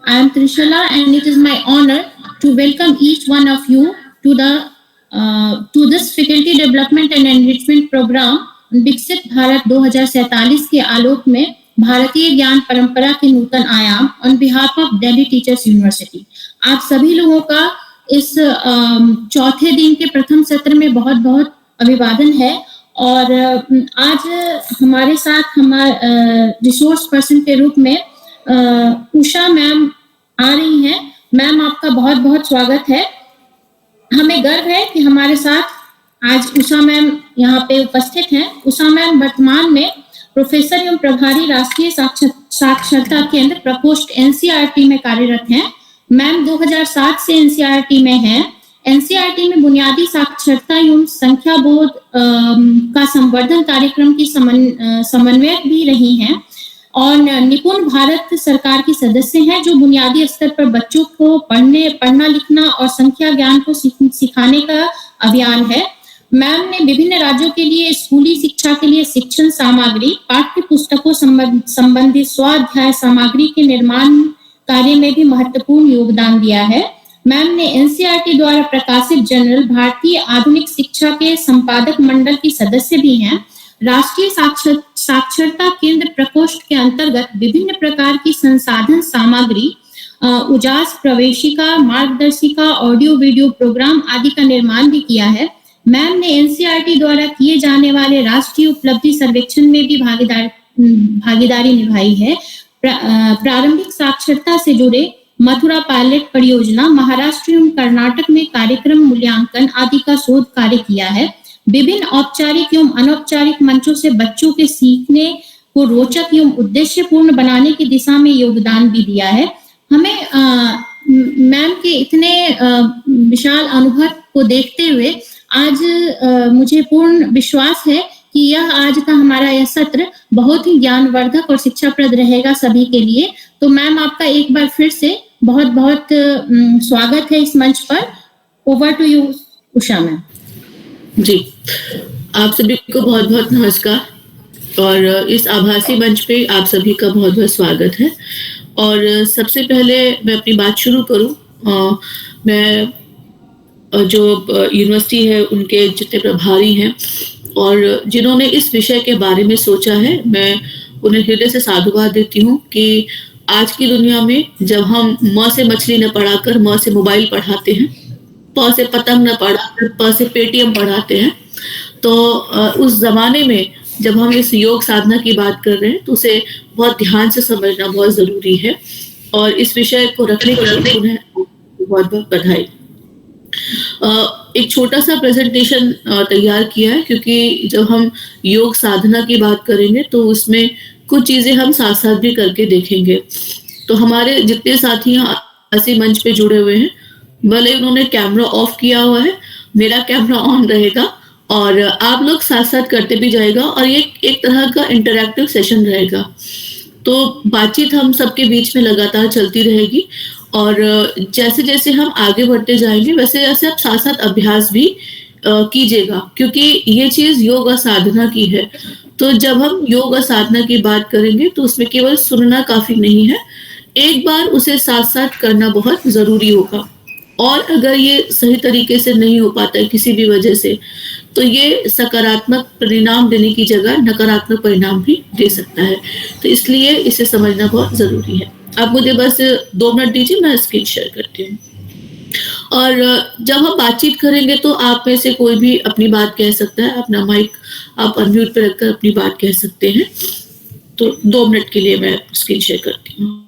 I am Trishala, and it is my honor to welcome each one of you to this faculty development and enrichment program विकसित भारत 2047 के आलोक में भारतीय ज्ञान परंपरा के नूतन आयाम on behalf of Delhi teachers university. आप सभी लोगों का इस चौथे दिन के प्रथम सत्र में बहुत बहुत अभिवादन है। और आज हमारे साथ रिसोर्स पर्सन के रूप में उषा मैम आ रही हैं। मैम, आपका बहुत बहुत स्वागत है। हमें गर्व है कि हमारे साथ आज उषा मैम यहाँ पे उपस्थित हैं। उषा मैम वर्तमान में प्रोफेसर एवं प्रभारी राष्ट्रीय साक्षरता केंद्र प्रकोष्ठ एनसीईआरटी में कार्यरत हैं। मैम 2007 से एनसीईआरटी में हैं। एनसीईआरटी में बुनियादी साक्षरता एवं संख्या बोध का संवर्धन कार्यक्रम की समन्वयक भी रही हैं और निपुण भारत सरकार की सदस्य हैं, जो बुनियादी स्तर पर बच्चों को पढ़ना लिखना और संख्या ज्ञान को सिखाने का अभियान है। मैम ने विभिन्न राज्यों के लिए स्कूली शिक्षा के लिए शिक्षण सामग्री, पाठ्य पुस्तकों संबंधित स्वाध्याय सामग्री के निर्माण कार्य में भी महत्वपूर्ण योगदान दिया है। मैम ने एनसीईआरटी द्वारा प्रकाशित जर्नल भारतीय आधुनिक शिक्षा के संपादक मंडल की सदस्य भी हैं। राष्ट्रीय साक्षरता केंद्र प्रकोष्ठ के अंतर्गत विभिन्न प्रकार की संसाधन सामग्री, उजास प्रवेशिका, मार्गदर्शिका, ऑडियो वीडियो प्रोग्राम आदि का निर्माण भी किया है। मैम ने एनसीईआरटी द्वारा किए जाने वाले राष्ट्रीय उपलब्धि सर्वेक्षण में भी भागीदारी निभाई है। प्रारंभिक साक्षरता से जुड़े मथुरा पायलट परियोजना, महाराष्ट्र एवं कर्नाटक में कार्यक्रम मूल्यांकन आदि का शोध कार्य किया है। विभिन्न औपचारिक एवं अनौपचारिक मंचों से बच्चों के सीखने को रोचक एवं उद्देश्यपूर्ण बनाने की दिशा में योगदान भी दिया है। हमें मैम के इतने विशाल अनुभव को देखते हुए आज मुझे पूर्ण विश्वास है कि यह आज का हमारा यह सत्र बहुत ही ज्ञानवर्धक और शिक्षाप्रद रहेगा सभी के लिए। तो मैम, आपका एक बार फिर से बहुत बहुत स्वागत है इस मंच पर। Over to you Usha ma'am. जी, आप सभी को बहुत बहुत नमस्कार और इस आभासी मंच पे आप सभी का बहुत बहुत स्वागत है। और सबसे पहले मैं अपनी बात शुरू करूं, मैं जो यूनिवर्सिटी है उनके जितने प्रभारी हैं और जिन्होंने इस विषय के बारे में सोचा है, मैं उन्हें हृदय से साधुवाद देती हूँ कि आज की दुनिया में जब हम म से मछली न पढ़ाकर म से मोबाइल पढ़ाते हैं, प से पतंग न पढ़ाकर प से पेटीएम पढ़ाते हैं, तो उस जमाने में जब हम इस योग साधना की बात कर रहे हैं तो उसे बहुत ध्यान से समझना बहुत जरूरी है। और इस विषय को रखने के लिए उन्हें बहुत बहुत बधाई। एक छोटा सा प्रेजेंटेशन तैयार किया है, क्योंकि जब हम योग साधना की बात करेंगे तो उसमें कुछ चीजें हम साथ साथ भी करके देखेंगे। तो हमारे जितने साथी ऐसे मंच पे जुड़े हुए हैं, भले उन्होंने कैमरा ऑफ किया हुआ है, मेरा कैमरा ऑन रहेगा और आप लोग साथ साथ करते भी जाएगा और ये एक तरह का इंटरैक्टिव सेशन रहेगा। तो बातचीत हम सबके बीच में लगातार चलती रहेगी और जैसे जैसे हम आगे बढ़ते जाएंगे वैसे वैसे आप साथ साथ अभ्यास भी कीजिएगा, क्योंकि ये चीज योग और साधना की है। तो जब हम योग और साधना की बात करेंगे तो उसमें केवल सुनना काफी नहीं है, एक बार उसे साथ साथ करना बहुत जरूरी होगा। और अगर ये सही तरीके से नहीं हो पाता है किसी भी वजह से, तो ये सकारात्मक परिणाम देने की जगह नकारात्मक परिणाम भी दे सकता है। तो इसलिए इसे समझना बहुत जरूरी है। आप मुझे बस 2 मिनट दीजिए, मैं स्क्रीन शेयर करती हूँ। और जब हम बातचीत करेंगे तो आप में से कोई भी अपनी बात कह सकता है, अपना माइक आप अनम्यूट पे रखकर अपनी बात कह सकते हैं। तो 2 मिनट के लिए मैं स्क्रीन शेयर करती हूँ।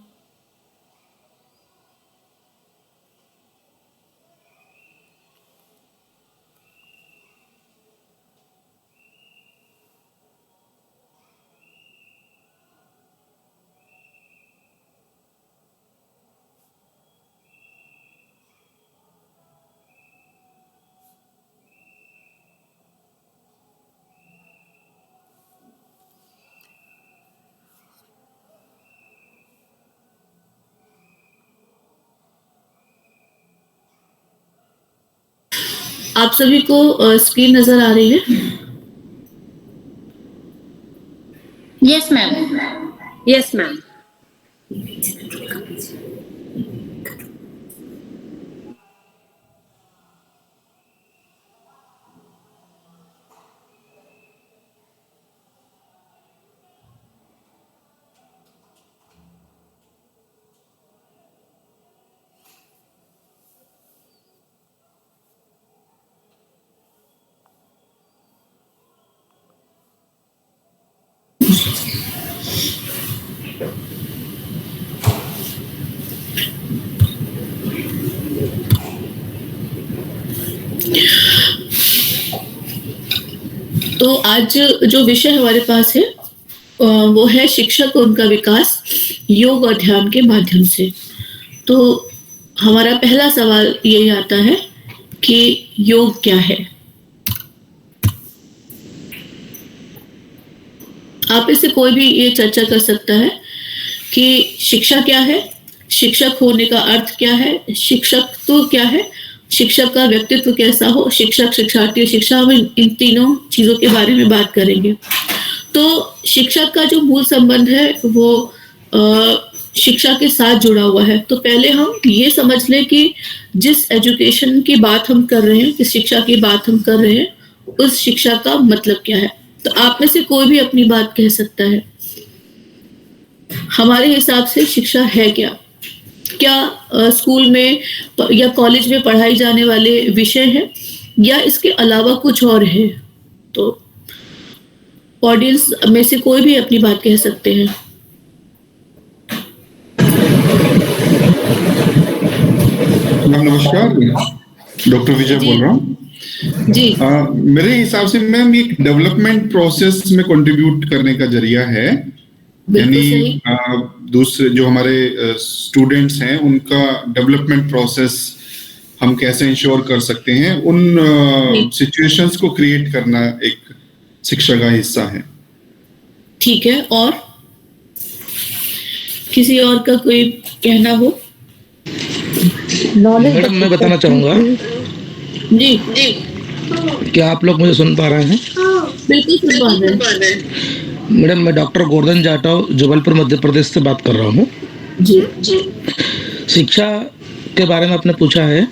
आप सभी को स्क्रीन नजर आ रही है? Yes ma'am. Yes ma'am. तो आज जो विषय हमारे पास है वो है शिक्षक और उनका विकास योग और ध्यान के माध्यम से। तो हमारा पहला सवाल यही आता है कि योग क्या है। आप में से कोई भी ये चर्चा कर सकता है कि शिक्षा क्या है, शिक्षक होने का अर्थ क्या है, शिक्षक तो क्या है, शिक्षक का व्यक्तित्व कैसा हो, शिक्षक, शिक्षार्थी, शिक्षा, हम इन तीनों चीजों के बारे में बात करेंगे। तो शिक्षक का जो मूल संबंध है वो शिक्षा के साथ जुड़ा हुआ है। तो पहले हम ये समझ लें कि जिस एजुकेशन की बात हम कर रहे हैं, जिस शिक्षा की बात हम कर रहे हैं, उस शिक्षा का मतलब क्या है। तो आप में से कोई भी अपनी बात कह सकता है। हमारे हिसाब से शिक्षा है क्या? क्या स्कूल में या कॉलेज में पढ़ाई जाने वाले विषय हैं या इसके अलावा कुछ और है? तो ऑडियंस में से कोई भी अपनी बात कह सकते हैं। नमस्कार, डॉक्टर विजय बोल रहा हूँ जी। मेरे हिसाब से मैम ये डेवलपमेंट प्रोसेस में कंट्रीब्यूट करने का जरिया है। यानी दूसरे जो हमारे स्टूडेंट्स हैं उनका डेवलपमेंट प्रोसेस हम कैसे इंश्योर कर सकते हैं, उन सिचुएशंस को क्रिएट करना एक शिक्षा का हिस्सा है। ठीक है, और किसी और का कोई कहना हो? मैडम मैं बताना चाहूँगा। जी जी, क्या आप लोग मुझे सुन पा रहे हैं? बिल्कुल सुन पा रहे हैं। मैडम मैं डॉक्टर गोवर्धन जाटव जबलपुर मध्य प्रदेश से बात कर रहा हूँ। जी जी। शिक्षा के बारे में आपने पूछा है।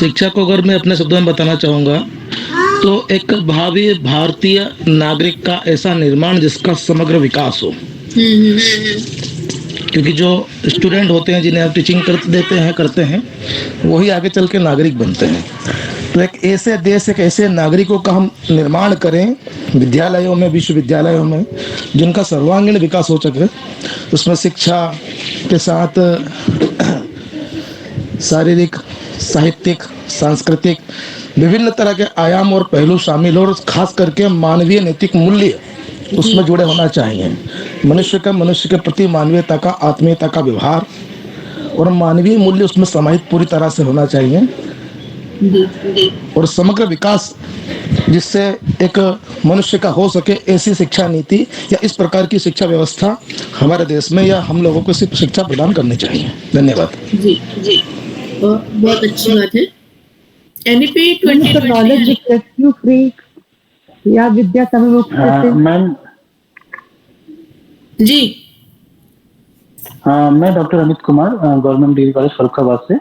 शिक्षा को अगर मैं अपने शब्दों में बताना चाहूँगा तो एक भावी भारतीय नागरिक का ऐसा निर्माण जिसका समग्र विकास हो। क्योंकि जो स्टूडेंट होते हैं जिन्हें आप टीचिंग करते हैं वही आगे चल के नागरिक बनते हैं। तो एक ऐसे देश, एक ऐसे नागरिकों का हम निर्माण करें विद्यालयों में, विश्वविद्यालयों में, जिनका सर्वांगीण विकास हो सके। उसमें शिक्षा के साथ शारीरिक, साहित्यिक, सांस्कृतिक विभिन्न तरह के आयाम और पहलू शामिल हो और खास करके मानवीय नैतिक मूल्य उसमें जुड़े होना चाहिए। मनुष्य के प्रति मानवीयता का, आत्मीयता का व्यवहार और मानवीय मूल्य उसमें समाहित पूरी तरह से होना चाहिए। और समग्र विकास जिससे एक मनुष्य का हो सके, ऐसी शिक्षा नीति या इस प्रकार की शिक्षा व्यवस्था हमारे देश में या हम लोगों को शिक्षा प्रदान करनी चाहिए। धन्यवाद। जी जी, बहुत अच्छी बात है। एनईपी 2020 या विद्या मैम जी। मैं doctor Amit Kumar, government degree college Farrukhabad से।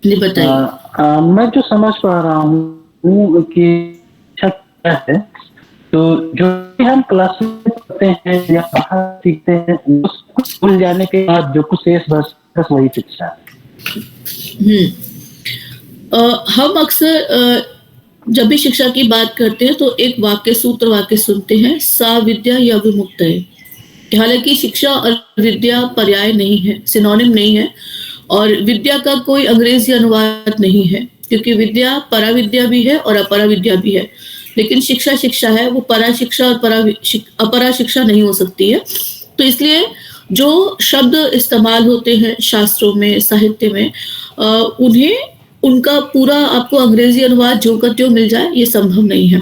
जी बताइए। मैं जो समझ पा रहा हूँ कि शिक्षा क्या है, तो जो भी हम क्लास में पढ़ते हैं या बाहर सीखते हैं, स्कूल जाने के बाद जो कुछ शेष बस वही शिक्षा है। हम अक्सर जब भी शिक्षा की बात करते हैं तो एक वाक्य सुनते हैं, सा विद्या या विमुक्तये। हालांकि शिक्षा और विद्या पर्याय नहीं है, सिनोनिम नहीं है, और विद्या का कोई अंग्रेजी अनुवाद नहीं है, क्योंकि विद्या पराविद्या भी है और अपरा विद्या भी है। लेकिन शिक्षा है, वो परा शिक्षा और अपरा शिक्षा नहीं हो सकती है। तो इसलिए जो शब्द इस्तेमाल होते हैं शास्त्रों में, साहित्य में, उन्हें उनका पूरा आपको अंग्रेजी अनुवाद जो का त्यों मिल जाए, ये संभव नहीं है।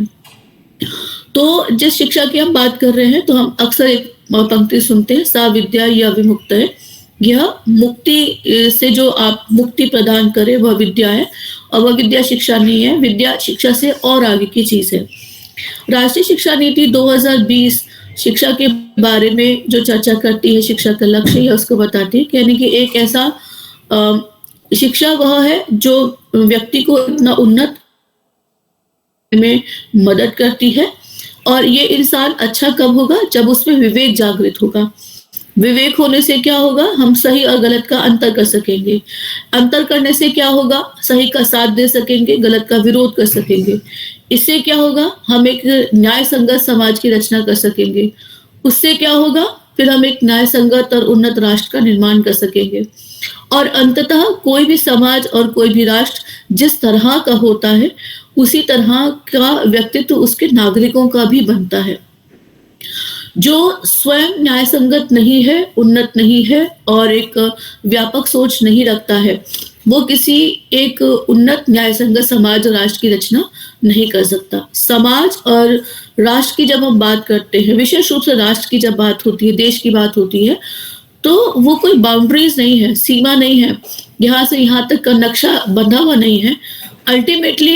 तो जिस शिक्षा की हम बात कर रहे हैं, तो हम अक्सर एक पंक्ति सुनते हैं, सा विद्या या विमुक्तये। यह मुक्ति से जो आप मुक्ति प्रदान करे वह विद्या है, और वह विद्या शिक्षा नहीं है। विद्या शिक्षा से और आगे की चीज है। राष्ट्रीय शिक्षा नीति 2020 शिक्षा के बारे में जो चर्चा करती है, शिक्षा का लक्ष्य या उसको बताती है, यानी कि एक ऐसा शिक्षा वह है जो व्यक्ति को इतना उन्नत में मदद करती है। और ये इंसान अच्छा कब होगा? जब उसमें विवेक जागृत होगा। विवेक होने से क्या होगा? हम सही और गलत का अंतर कर सकेंगे। अंतर करने से क्या होगा? सही का साथ दे सकेंगे, गलत का विरोध कर सकेंगे। इससे क्या होगा? हम एक न्याय संगत समाज की रचना कर सकेंगे। उससे क्या होगा? फिर हम एक न्याय संगत और उन्नत राष्ट्र का निर्माण कर सकेंगे। और अंततः कोई भी समाज और कोई भी राष्ट्र जिस तरह का होता है, उसी तरह का व्यक्तित्व उसके नागरिकों का भी बनता है। जो स्वयं न्याय संगत नहीं है, उन्नत नहीं है और एक व्यापक सोच नहीं रखता है, वो किसी एक उन्नत न्याय संगत समाज और राष्ट्र की रचना नहीं कर सकता। समाज और राष्ट्र की जब हम बात करते हैं, विशेष रूप से राष्ट्र की जब बात होती है, देश की बात होती है, तो वो कोई बाउंड्रीज नहीं है, सीमा नहीं है, यहाँ से यहाँ तक का नक्शा बंधा हुआ नहीं है। अल्टीमेटली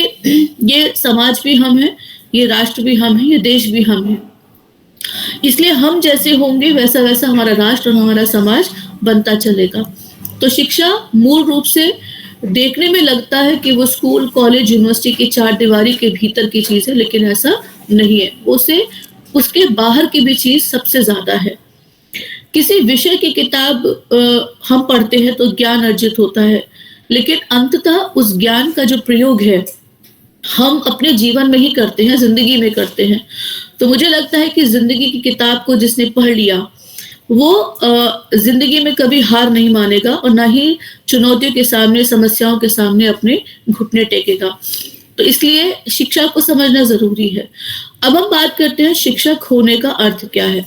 ये समाज भी हम हैं, ये राष्ट्र भी हम हैं, ये देश भी हम हैं। इसलिए हम जैसे होंगे वैसा वैसा हमारा राष्ट्र और हमारा समाज बनता चलेगा। तो शिक्षा मूल रूप से देखने में लगता है कि वो स्कूल, कॉलेज, यूनिवर्सिटी की चार दीवारी के भीतर की चीज है, लेकिन ऐसा नहीं है। उसे उसके बाहर की भी चीज सबसे ज्यादा है। किसी विषय की किताब हम पढ़ते हैं तो ज्ञान अर्जित होता है, लेकिन अंततः उस ज्ञान का जो प्रयोग है हम अपने जीवन में ही करते हैं, जिंदगी में करते हैं। तो मुझे लगता है कि जिंदगी की किताब को जिसने पढ़ लिया वो जिंदगी में कभी हार नहीं मानेगा और ना ही चुनौतियों के सामने, समस्याओं के सामने अपने घुटने टेकेगा। तो इसलिए शिक्षा को समझना जरूरी है। अब हम बात करते हैं शिक्षक होने का अर्थ क्या है।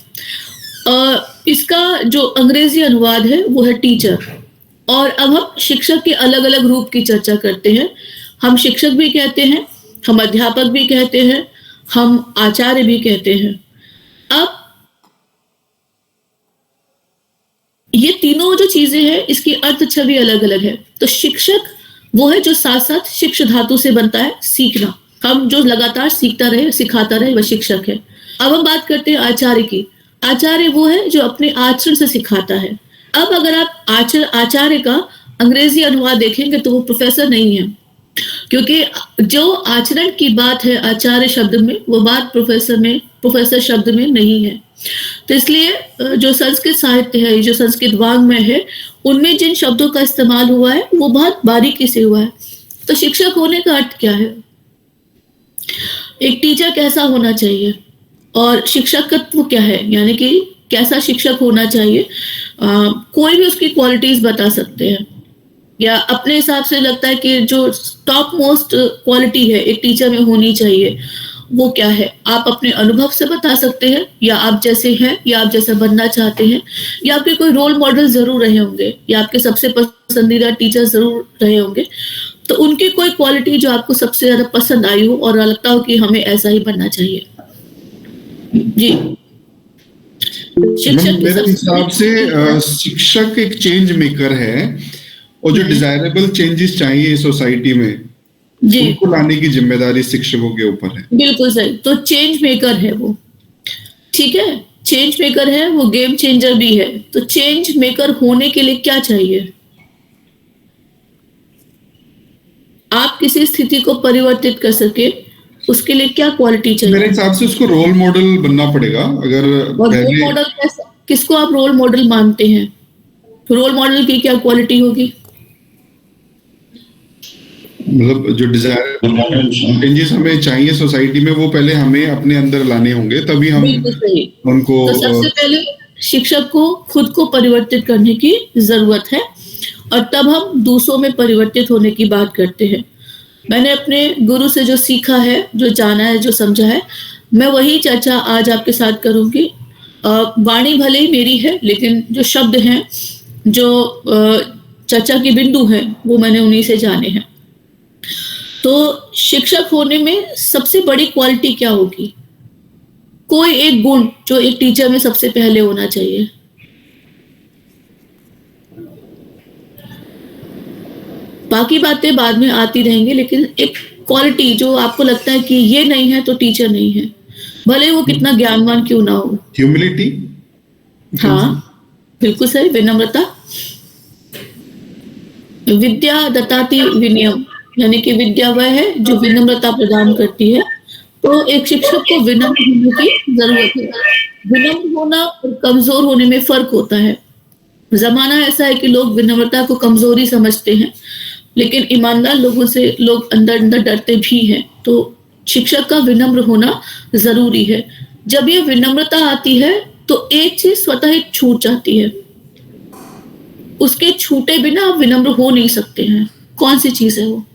इसका जो अंग्रेजी अनुवाद है वो है टीचर। और अब हम शिक्षक के अलग अलग रूप की चर्चा करते हैं। हम शिक्षक भी कहते हैं, हम अध्यापक भी कहते हैं, हम आचार्य भी कहते हैं। अब ये तीनों जो चीजें हैं इसकी अर्थ छवि अलग अलग है। तो शिक्षक वो है जो साथ साथ शिक्ष धातु से बनता है, सीखना। हम जो लगातार सीखता रहे, सिखाता रहे, वह शिक्षक है। अब हम बात करते हैं आचार्य की। आचार्य वो है जो अपने आचरण से सिखाता है। अब अगर आप आचार्य का अंग्रेजी अनुवाद देखेंगे तो वो प्रोफेसर नहीं है, क्योंकि जो आचरण की बात है आचार्य शब्द में, वो बात प्रोफेसर शब्द में नहीं है। तो इसलिए जो संस्कृत साहित्य है, जो संस्कृत वाङ्मय है, उनमें जिन शब्दों का इस्तेमाल हुआ है वो बहुत बारीकी से हुआ है। तो शिक्षक होने का अर्थ क्या है? एक टीचर कैसा होना चाहिए और शिक्षकत्व क्या है, यानी कि कैसा शिक्षक होना चाहिए। कोई भी उसकी क्वालिटीज बता सकते हैं या अपने हिसाब से लगता है कि जो टॉप मोस्ट क्वालिटी है एक टीचर में होनी चाहिए वो क्या है। आप अपने अनुभव से बता सकते हैं, या आप जैसे हैं, या आप जैसा बनना चाहते हैं, या आपके कोई रोल मॉडल जरूर रहे होंगे, या आपके सबसे पसंदीदा टीचर जरूर रहे होंगे। तो उनकी कोई क्वालिटी जो आपको सबसे ज्यादा पसंद आई हो और लगता हो कि हमें ऐसा ही बनना चाहिए। जी, शिक्षक मेरे हिसाब से शिक्षक एक चेंज मेकर है और जो डिजायरेबल चेंजेस चाहिए सोसाइटी में जी, उनको लाने की जिम्मेदारी शिक्षकों के ऊपर है। बिल्कुल सही। तो चेंज मेकर है वो, ठीक है, चेंज मेकर है वो, गेम चेंजर भी है। तो चेंज मेकर होने के लिए क्या चाहिए? आप किसी स्थिति को परिवर्तित कर सके उसके लिए क्या क्वालिटी चाहिए? मेरे हिसाब से उसको रोल मॉडल बनना पड़ेगा। अगर रोल मॉडल किसको आप रोल मॉडल मानते हैं? रोल मॉडल की क्या क्वालिटी होगी? मतलब जो डिजायर चेंजेस हमें चाहिए सोसाइटी में वो पहले हमें अपने अंदर लाने होंगे, तभी हम उनको। तो सबसे पहले शिक्षक को खुद को परिवर्तित करने की जरूरत है और तब हम दूसरों में परिवर्तित होने की बात करते हैं। मैंने अपने गुरु से जो सीखा है, जो जाना है, जो समझा है, मैं वही चर्चा आज आपके साथ करूंगी। वाणी भले ही मेरी है, लेकिन जो शब्द हैं, जो चर्चा के बिंदु हैं, वो मैंने उन्हीं से जाने हैं। तो शिक्षक होने में सबसे बड़ी क्वालिटी क्या होगी? कोई एक गुण जो एक टीचर में सबसे पहले होना चाहिए। बाकी बातें बाद में आती रहेंगी, लेकिन एक क्वालिटी जो आपको लगता है कि ये नहीं है तो टीचर नहीं है। भले वो कितना ज्ञानवान क्यों ना हो। ह्यूमिलिटी। हाँ, बिल्कुल सही, विनम्रता। विद्या दत्ताति विनयम, यानी कि विद्या वह है जो विनम्रता प्रदान करती है। तो एक शिक्षक को विनम्र होने की जरूरत है। विनम्र होना और कमजोर होने में फर्क होता है। जमाना ऐसा है कि लोग विनम्रता को कमजोरी समझते हैं, लेकिन ईमानदार लोगों से लोग अंदर अंदर डरते भी हैं। तो शिक्षक का विनम्र होना जरूरी है। जब ये विनम्रता आती है तो एक चीज स्वतः ही छूट जाती है, उसके छूटे बिना आप विनम्र हो नहीं सकते हैं। कौन सी चीज है वो?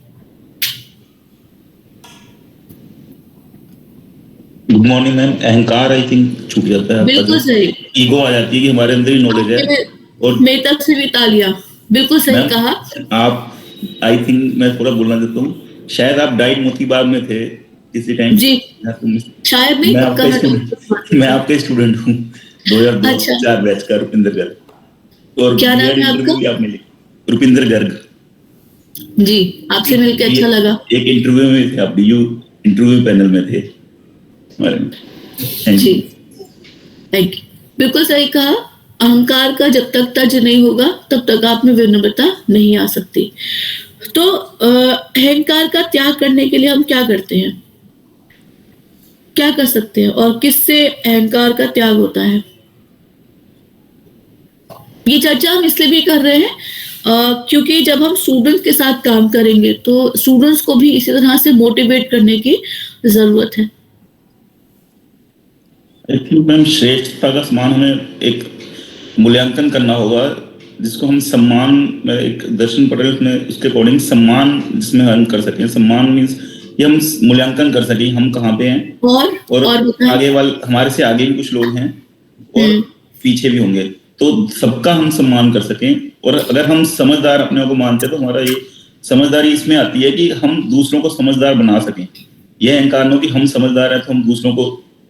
Good morning ma'am. अहंकार आई थिंक छूट जाता है। बिल्कुल सही। ईगो आ जाती है कि हमारे अंदर ही नॉलेज है। और मेरी तरफ से भी तालियां। बिल्कुल सही कहा आप। आई थिंक मैं थोड़ा बोलना चाहता हूँ, शायद आप डाइट मोतीबाग में थे किसी टाइम। जी, शायद नहीं। मैं आपका स्टूडेंट हूँ, 2004 बैच का, रुपिंदर गर्ग। और क्या नाम है आपका? आपने लिखा रुपिंदर गर्ग। जी, आपसे मिलकर अच्छा लगा। एक इंटरव्यू में थे आप, इंटरव्यू पैनल में थे हमारे। जी, थैंक यू। बिल्कुल सही कहा। अहंकार का जब तक तज नहीं होगा तब तक आप में विनम्रता नहीं आ सकती। तो अहंकार का त्याग करने के लिए हम क्या करते हैं, क्या कर सकते हैं, और किससे अहंकार का त्याग होता है? ये चर्चा हम इसलिए भी कर रहे हैं क्योंकि जब हम स्टूडेंट्स के साथ काम करेंगे तो स्टूडेंट्स को भी इसी तरह से मोटिवेट करने की जरूरत है। आई थिंक मैम श्रेष्ठता का समान हमें एक मूल्यांकन करना होगा, जिसको हम सम्मान, मैं एक दर्शन पढ़ रहे उसमें उसके अकॉर्डिंग सम्मान जिसमें हम कर सकें। सम्मान मीन्स ये हम मूल्यांकन कर सकें हम कहाँ पे हैं, और आगे वाले हमारे से आगे भी कुछ लोग हैं और पीछे भी होंगे, तो सबका हम सम्मान कर सकें। और अगर हम समझदार अपने आप को मानते हैं तो हमारा ये समझदारी इसमें आती है कि हम दूसरों को समझदार बना सकें। यह अहंकार हो कि हम समझदार हैं तो हम दूसरों को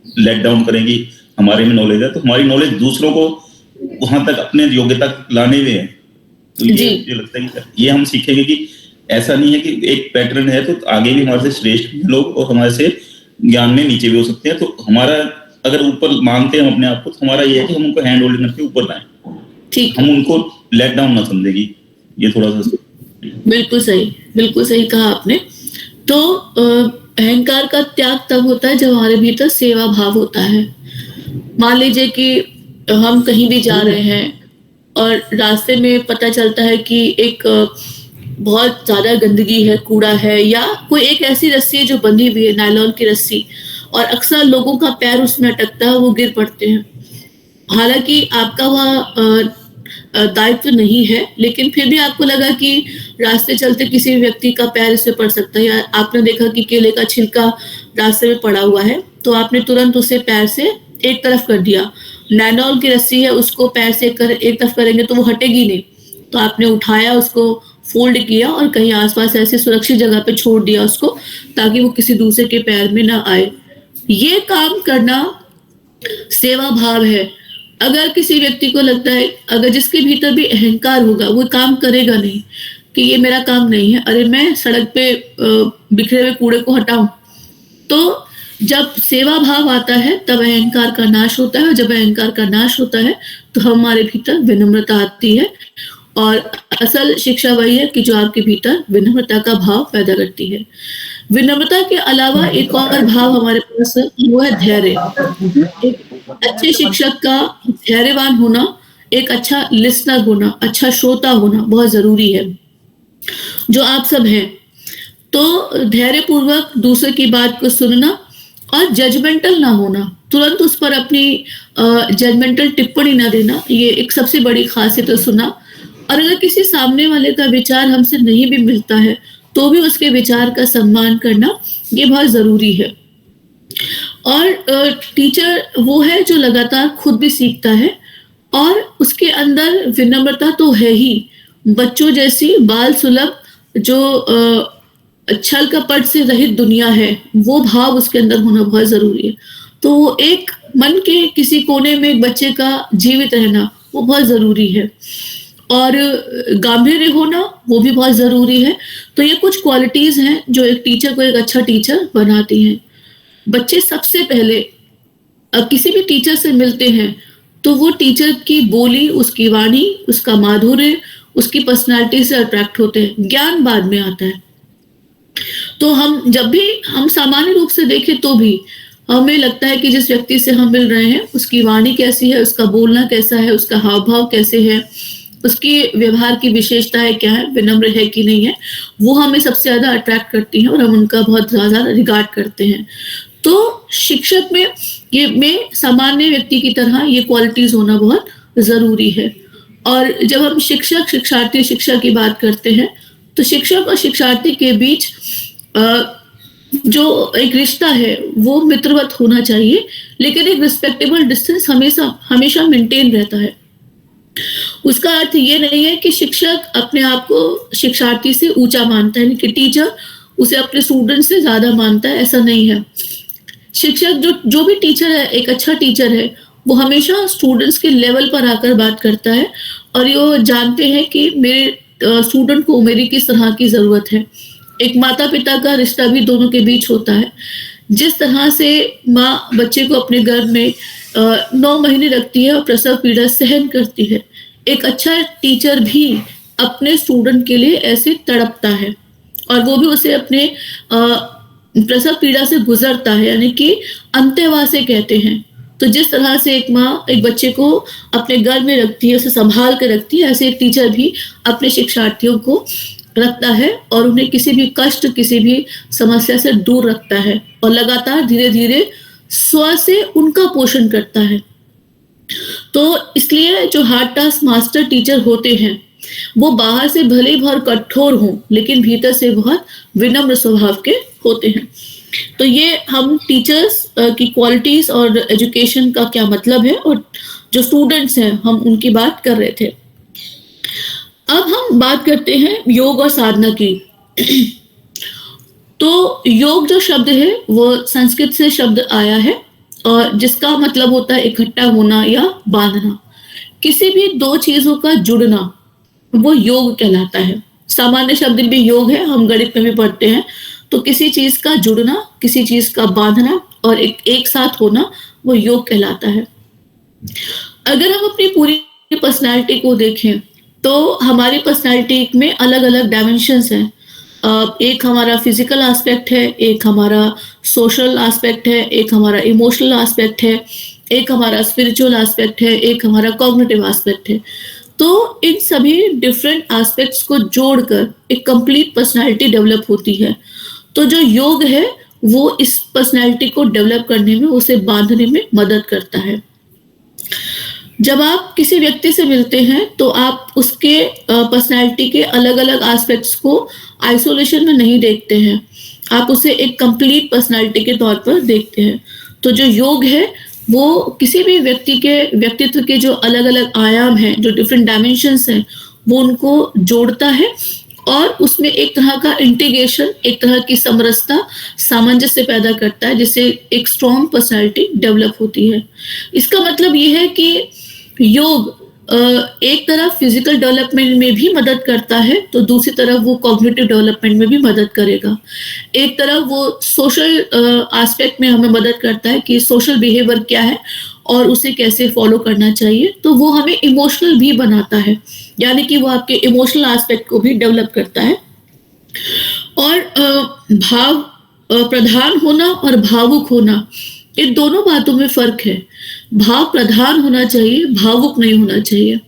लेट डाउन करेंगे, हमारे में नॉलेज है तो हमारी नॉलेज दूसरों को वहां तक अपने योग्यता लाने में है। तो ये लगता है कि ये हम सीखेंगे कि ऐसा नहीं है कि एक पैटर्न है तो आगे भी हमारे से श्रेष्ठ लोग और हमारे से ज्ञान में नीचे भी हो सकते हैं। तो हमारा अगर ऊपर मांगते हैं अपने आप को, तो हमारा ये है कि हम उनको हैंड होल्डिंग करके ऊपर लाएं, ठीक, हम उनको लेट डाउन ना समझेगी। ये थोड़ा सा बिल्कुल सही कहा आपने। तो अहंकार का त्याग तब होता है जब हमारे भीतर सेवा भाव होता है। मान लीजिए कि हम कहीं भी जा रहे हैं और रास्ते में पता चलता है कि एक बहुत ज्यादा गंदगी है, कूड़ा है, या कोई एक ऐसी रस्सी है जो बंधी हुई है, नायलॉन की रस्सी, और अक्सर लोगों का पैर उसमें अटकता है, वो गिर पड़ते हैं। हालांकि आपका वह दायित्व नहीं है, लेकिन फिर भी आपको लगा कि रास्ते चलते किसी व्यक्ति का पैर इससे पड़ सकता है, या आपने देखा कि केले का छिलका रास्ते में पड़ा हुआ है तो आपने तुरंत उसे पैर से एक तरफ कर दिया। नायलॉन की रस्सी है, उसको पैर से एक तरफ करेंगे तो वो हटेगी नहीं, तो आपने उठाया, उसको फोल्ड किया और कहीं आसपास ऐसी सुरक्षित जगह पे छोड़ दिया उसको, ताकि वो किसी दूसरे के पैर में ना आए। ये काम करना सेवा भाव है। अगर किसी व्यक्ति को लगता है, अगर जिसके भीतर भी अहंकार होगा, वो काम करेगा नहीं कि ये मेरा काम नहीं है, अरे मैं सड़क पे बिखरे हुए कूड़े को हटाऊं। तो जब सेवा भाव आता है तब अहंकार का नाश होता है, और जब अहंकार का नाश होता है तो हमारे भीतर विनम्रता आती है। और असल शिक्षा वही है कि जो आपके भीतर विनम्रता का भाव पैदा करती है। विनम्रता के अलावा एक और भाव हमारे पास है, वो है धैर्य। एक अच्छे शिक्षक का धैर्यवान होना, एक अच्छा लिसनर होना, अच्छा श्रोता होना बहुत जरूरी है, जो आप सब हैं। तो धैर्यपूर्वक दूसरे की बात को सुनना और जजमेंटल ना होना, तुरंत उस पर अपनी जजमेंटल टिप्पणी ना देना, ये एक सबसे बड़ी खासियत है। सुना, और अगर किसी सामने वाले का विचार हमसे नहीं भी मिलता है तो भी उसके विचार का सम्मान करना, ये बहुत जरूरी है। और टीचर वो है जो लगातार खुद भी सीखता है और उसके अंदर विनम्रता तो है ही। बच्चों जैसी बाल सुलभ जो छल कपट से रहित दुनिया है, वो भाव उसके अंदर होना बहुत जरूरी है। तो एक मन के किसी कोने में एक बच्चे का जीवित रहना वो बहुत जरूरी है, और गांभीर्य होना वो भी बहुत जरूरी है। तो ये कुछ क्वालिटीज हैं जो एक टीचर को एक अच्छा टीचर बनाती हैं। बच्चे सबसे पहले किसी भी टीचर से मिलते हैं तो वो टीचर की बोली, उसकी वाणी, उसका माधुर्य, उसकी पर्सनालिटी से अट्रैक्ट होते हैं। ज्ञान बाद में आता है। तो हम जब भी हम सामान्य रूप से देखें तो भी हमें लगता है कि जिस व्यक्ति से हम मिल रहे हैं उसकी वाणी कैसी है, उसका बोलना कैसा है, उसका हाव भाव कैसे है, उसकी व्यवहार की विशेषताएं क्या है, विनम्र है कि नहीं है, वो हमें सबसे ज्यादा अट्रैक्ट करती हैं और हम उनका बहुत ज्यादा रिगार्ड करते हैं। तो शिक्षक में ये में सामान्य व्यक्ति की तरह ये क्वालिटीज होना बहुत जरूरी है। और जब हम शिक्षक, शिक्षार्थी, शिक्षा की बात करते हैं तो शिक्षक और शिक्षार्थी के बीच जो एक रिश्ता है वो मित्रवत होना चाहिए, लेकिन एक रिस्पेक्टेबल डिस्टेंस हमेशा मेंटेन रहता है। उसका अर्थ ये नहीं है कि शिक्षक अपने आप को शिक्षार्थी से ऊंचा मानता है, कि टीचर उसे अपने स्टूडेंट से ज्यादा मानता है, ऐसा नहीं है। शिक्षक जो भी टीचर है, एक अच्छा टीचर है, वो हमेशा स्टूडेंट्स के लेवल पर आकर बात करता है और ये जानते हैं कि मेरे स्टूडेंट को मेरी किस तरह की जरूरत है। एक माता पिता का रिश्ता भी दोनों के बीच होता है। जिस तरह से माँ बच्चे को अपने गर्भ में 9 महीने रखती है और प्रसव पीड़ा सहन करती है, एक अच्छा टीचर भी अपने स्टूडेंट के लिए ऐसे तड़पता है और वो भी उसे अपने प्रसव पीड़ा से गुजरता है, यानी कि अंत्यवासे कहते हैं। तो जिस तरह से एक माँ एक बच्चे को अपने गर्भ में रखती है, उसे संभाल कर रखती है, ऐसे एक टीचर भी अपने शिक्षार्थियों को रखता है और उन्हें किसी भी कष्ट, किसी भी समस्या से दूर रखता है और लगातार धीरे धीरे स्व से उनका पोषण करता है। तो इसलिए जो हार्ड टास्क मास्टर टीचर होते हैं वो बाहर से भले ही बहुत कठोर हों, लेकिन भीतर से बहुत विनम्र स्वभाव के होते हैं। तो ये हम टीचर्स की क्वालिटीज और एजुकेशन का क्या मतलब है और जो स्टूडेंट्स हैं हम उनकी बात कर रहे थे। अब हम बात करते हैं योग और साधना की। तो योग जो शब्द है वो संस्कृत से शब्द आया है और जिसका मतलब होता है इकट्ठा होना या बांधना। किसी भी दो चीजों का जुड़ना वो योग कहलाता है। सामान्य शब्द भी योग है, हम गणित में भी पढ़ते हैं। तो किसी चीज का जुड़ना, किसी चीज का बांधना और एक साथ होना वो योग कहलाता है। अगर हम अपनी पूरी पर्सनालिटी को देखें तो हमारी पर्सनालिटी में अलग अलग डायमेंशंस हैं। एक हमारा फिजिकल एस्पेक्ट है, एक हमारा सोशल एस्पेक्ट है, एक हमारा इमोशनल एस्पेक्ट है, एक हमारा स्पिरिचुअल एस्पेक्ट है, एक हमारा कॉग्निटिव एस्पेक्ट है। तो इन सभी डिफरेंट एस्पेक्ट्स को जोड़कर एक कंप्लीट पर्सनालिटी डेवलप होती है। तो जो योग है वो इस पर्सनालिटी को डेवलप करने में, उसे बांधने में मदद करता है। जब आप किसी व्यक्ति से मिलते हैं तो आप उसके पर्सनालिटी के अलग अलग एस्पेक्ट्स को आइसोलेशन में नहीं देखते हैं, आप उसे एक कंप्लीट पर्सनालिटी के तौर पर देखते हैं। तो जो योग है वो किसी भी व्यक्ति के व्यक्तित्व के जो अलग अलग आयाम हैं, जो डिफरेंट डायमेंशंस हैं, वो उनको जोड़ता है और उसमें एक तरह का इंटीग्रेशन, एक तरह की समरसता, सामंजस्य पैदा करता है, जिससे एक स्ट्रॉन्ग पर्सनालिटी डेवलप होती है। इसका मतलब ये है कि योग एक तरफ फिजिकल डेवलपमेंट में भी मदद करता है तो दूसरी तरफ वो कॉग्निटिव डेवलपमेंट में भी मदद करेगा। एक तरफ वो सोशल एस्पेक्ट में हमें मदद करता है कि सोशल बिहेवियर क्या है और उसे कैसे फॉलो करना चाहिए, तो वो हमें इमोशनल भी बनाता है, यानी कि वो आपके इमोशनल एस्पेक्ट को भी डेवलप करता है। और भाव प्रधान होना और भावुक होना, इन दोनों बातों में फर्क है। भाव प्रधान होना चाहिए, भावुक नहीं होना चाहिए।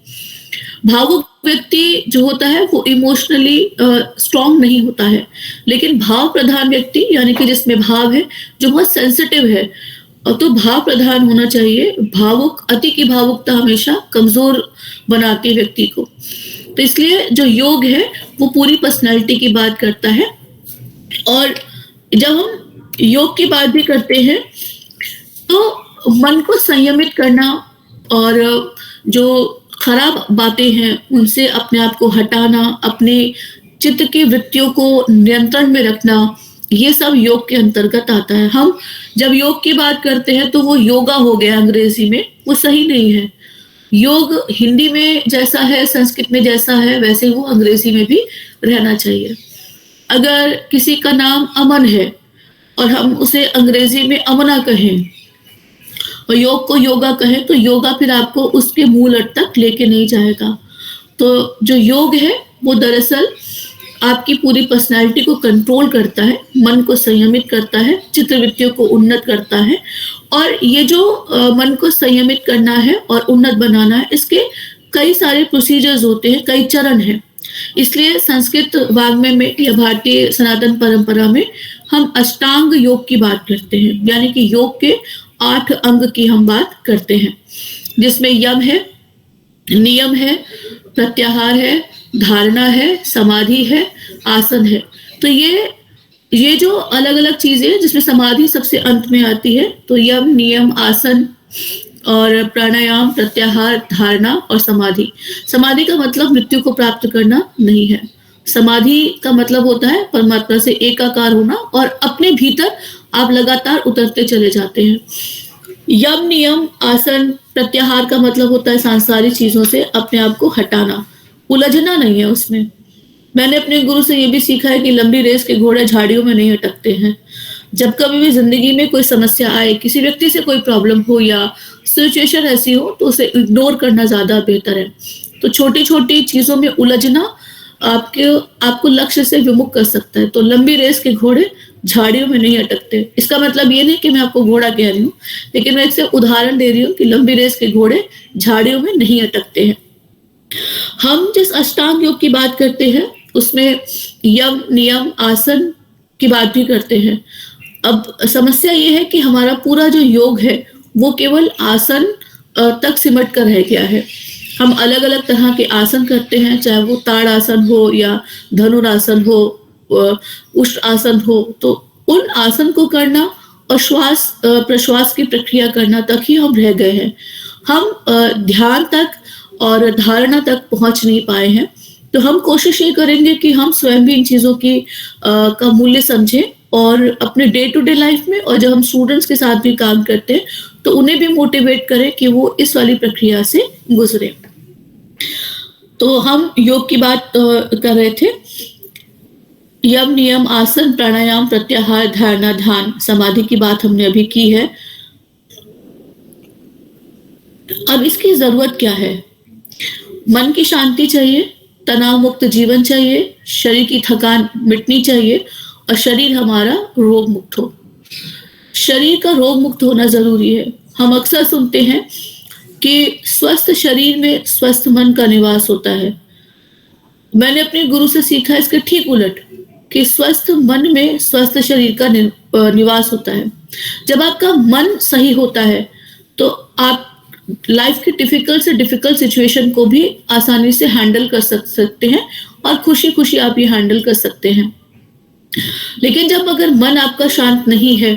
भावुक व्यक्ति जो होता है वो इमोशनली स्ट्रांग नहीं होता है, लेकिन भाव प्रधान व्यक्ति यानी कि जिसमें भाव है, जो बहुत सेंसिटिव है, तो भाव प्रधान होना चाहिए। भावुक, अति की भावुकता हमेशा कमजोर बनाती है व्यक्ति को। तो इसलिए जो योग है वो पूरी पर्सनालिटी की बात करता है। और जब हम योग की बात भी करते हैं तो मन को संयमित करना और जो खराब बातें हैं उनसे अपने आप को हटाना, अपने चित्त की वृत्तियों को नियंत्रण में रखना, ये सब योग के अंतर्गत आता है। हम जब योग की बात करते हैं तो वो योगा हो गया अंग्रेजी में, वो सही नहीं है। योग हिंदी में जैसा है, संस्कृत में जैसा है, वैसे वो अंग्रेजी में भी रहना चाहिए। अगर किसी का नाम अमन है और हम उसे अंग्रेजी में अमना कहें और योग को योगा कहें, तो योगा फिर आपको उसके मूल अर्थ तक लेके नहीं जाएगा। तो जो योग है वो दरअसल आपकी पूरी पर्सनालिटी को कंट्रोल करता है, मन को संयमित करता है, चित्तवृत्तियों को उन्नत करता है। और ये जो मन को संयमित करना है और उन्नत बनाना है, इसके कई सारे प्रोसीजर्स होते हैं, कई चरण हैं। इसलिए संस्कृत वाङ्मय में या भारतीय सनातन परंपरा में हम अष्टांग योग की बात करते हैं, यानी कि योग के 8 अंग की हम बात करते हैं, जिसमें यम है, नियम है, प्रत्याहार है, धारणा है, समाधि है, आसन है। तो ये जो अलग अलग चीजें हैं, जिसमें समाधि सबसे अंत में आती है, तो यम, नियम, आसन और प्राणायाम, प्रत्याहार, धारणा और समाधि। समाधि का मतलब मृत्यु को प्राप्त करना नहीं है। समाधि का मतलब होता है परमात्मा से एकाकार होना और अपने भीतर आप लगातार उतरते चले जाते हैं। यम, नियम, आसन, प्रत्याहार का मतलब होता है सांसारिक चीजों से अपने आप को हटाना, उलझना नहीं है उसमें। मैंने अपने गुरु से ये भी सीखा है कि लंबी रेस के घोड़े झाड़ियों में नहीं अटकते हैं। जब कभी भी जिंदगी में कोई समस्या आए, किसी व्यक्ति से कोई प्रॉब्लम हो या सिचुएशन ऐसी हो, तो उसे इग्नोर करना ज्यादा बेहतर है। तो छोटी छोटी चीजों में उलझना आपको लक्ष्य से विमुख कर सकता है। तो लंबी रेस के घोड़े झाड़ियों में नहीं अटकते। इसका मतलब ये नहीं कि मैं आपको घोड़ा कह रही हूँ, लेकिन मैं इससे उदाहरण दे रही हूँ कि लंबी रेस के घोड़े झाड़ियों में नहीं अटकते हैं। हम जिस अष्टांग योग की बात करते हैं उसमें यम, नियम, आसन की बात भी करते हैं। अब समस्या ये है कि हमारा पूरा जो योग है वो केवल आसन तक सिमट कर रह गया है। हम अलग अलग तरह के आसन करते हैं, चाहे वो ताड़ आसन हो या धनुरासन हो, उष्ण आसन हो। तो उन आसन को करना और श्वास प्रश्वास की प्रक्रिया करना तक ही हम रह गए हैं। हम ध्यान तक और धारणा तक पहुंच नहीं पाए हैं। तो हम कोशिश ये करेंगे कि हम स्वयं भी इन चीजों की का मूल्य समझें और अपने डे टू डे लाइफ में, और जब हम स्टूडेंट्स के साथ भी काम करते हैं तो उन्हें भी मोटिवेट करें कि वो इस वाली प्रक्रिया से गुजरे। तो हम योग की बात कर रहे थे। यम, नियम, आसन, प्राणायाम, प्रत्याहार, धारणा, ध्यान, समाधि की बात हमने अभी की है। अब इसकी जरूरत क्या है? मन की शांति चाहिए, तनाव मुक्त जीवन चाहिए, शरीर की थकान मिटनी चाहिए और शरीर हमारा रोग मुक्त हो। शरीर का रोग मुक्त होना जरूरी है। हम अक्सर सुनते हैं कि स्वस्थ शरीर में स्वस्थ मन का निवास होता है। मैंने अपने गुरु से सीखा इसके ठीक उलट, कि स्वस्थ मन में स्वस्थ शरीर का निवास होता है। जब आपका मन सही होता है तो आप लाइफ की डिफिकल्ट से डिफिकल्ट सिचुएशन को भी आसानी से हैंडल कर सकते हैं और खुशी खुशी आप ये हैंडल कर सकते हैं। लेकिन जब अगर मन आपका शांत नहीं है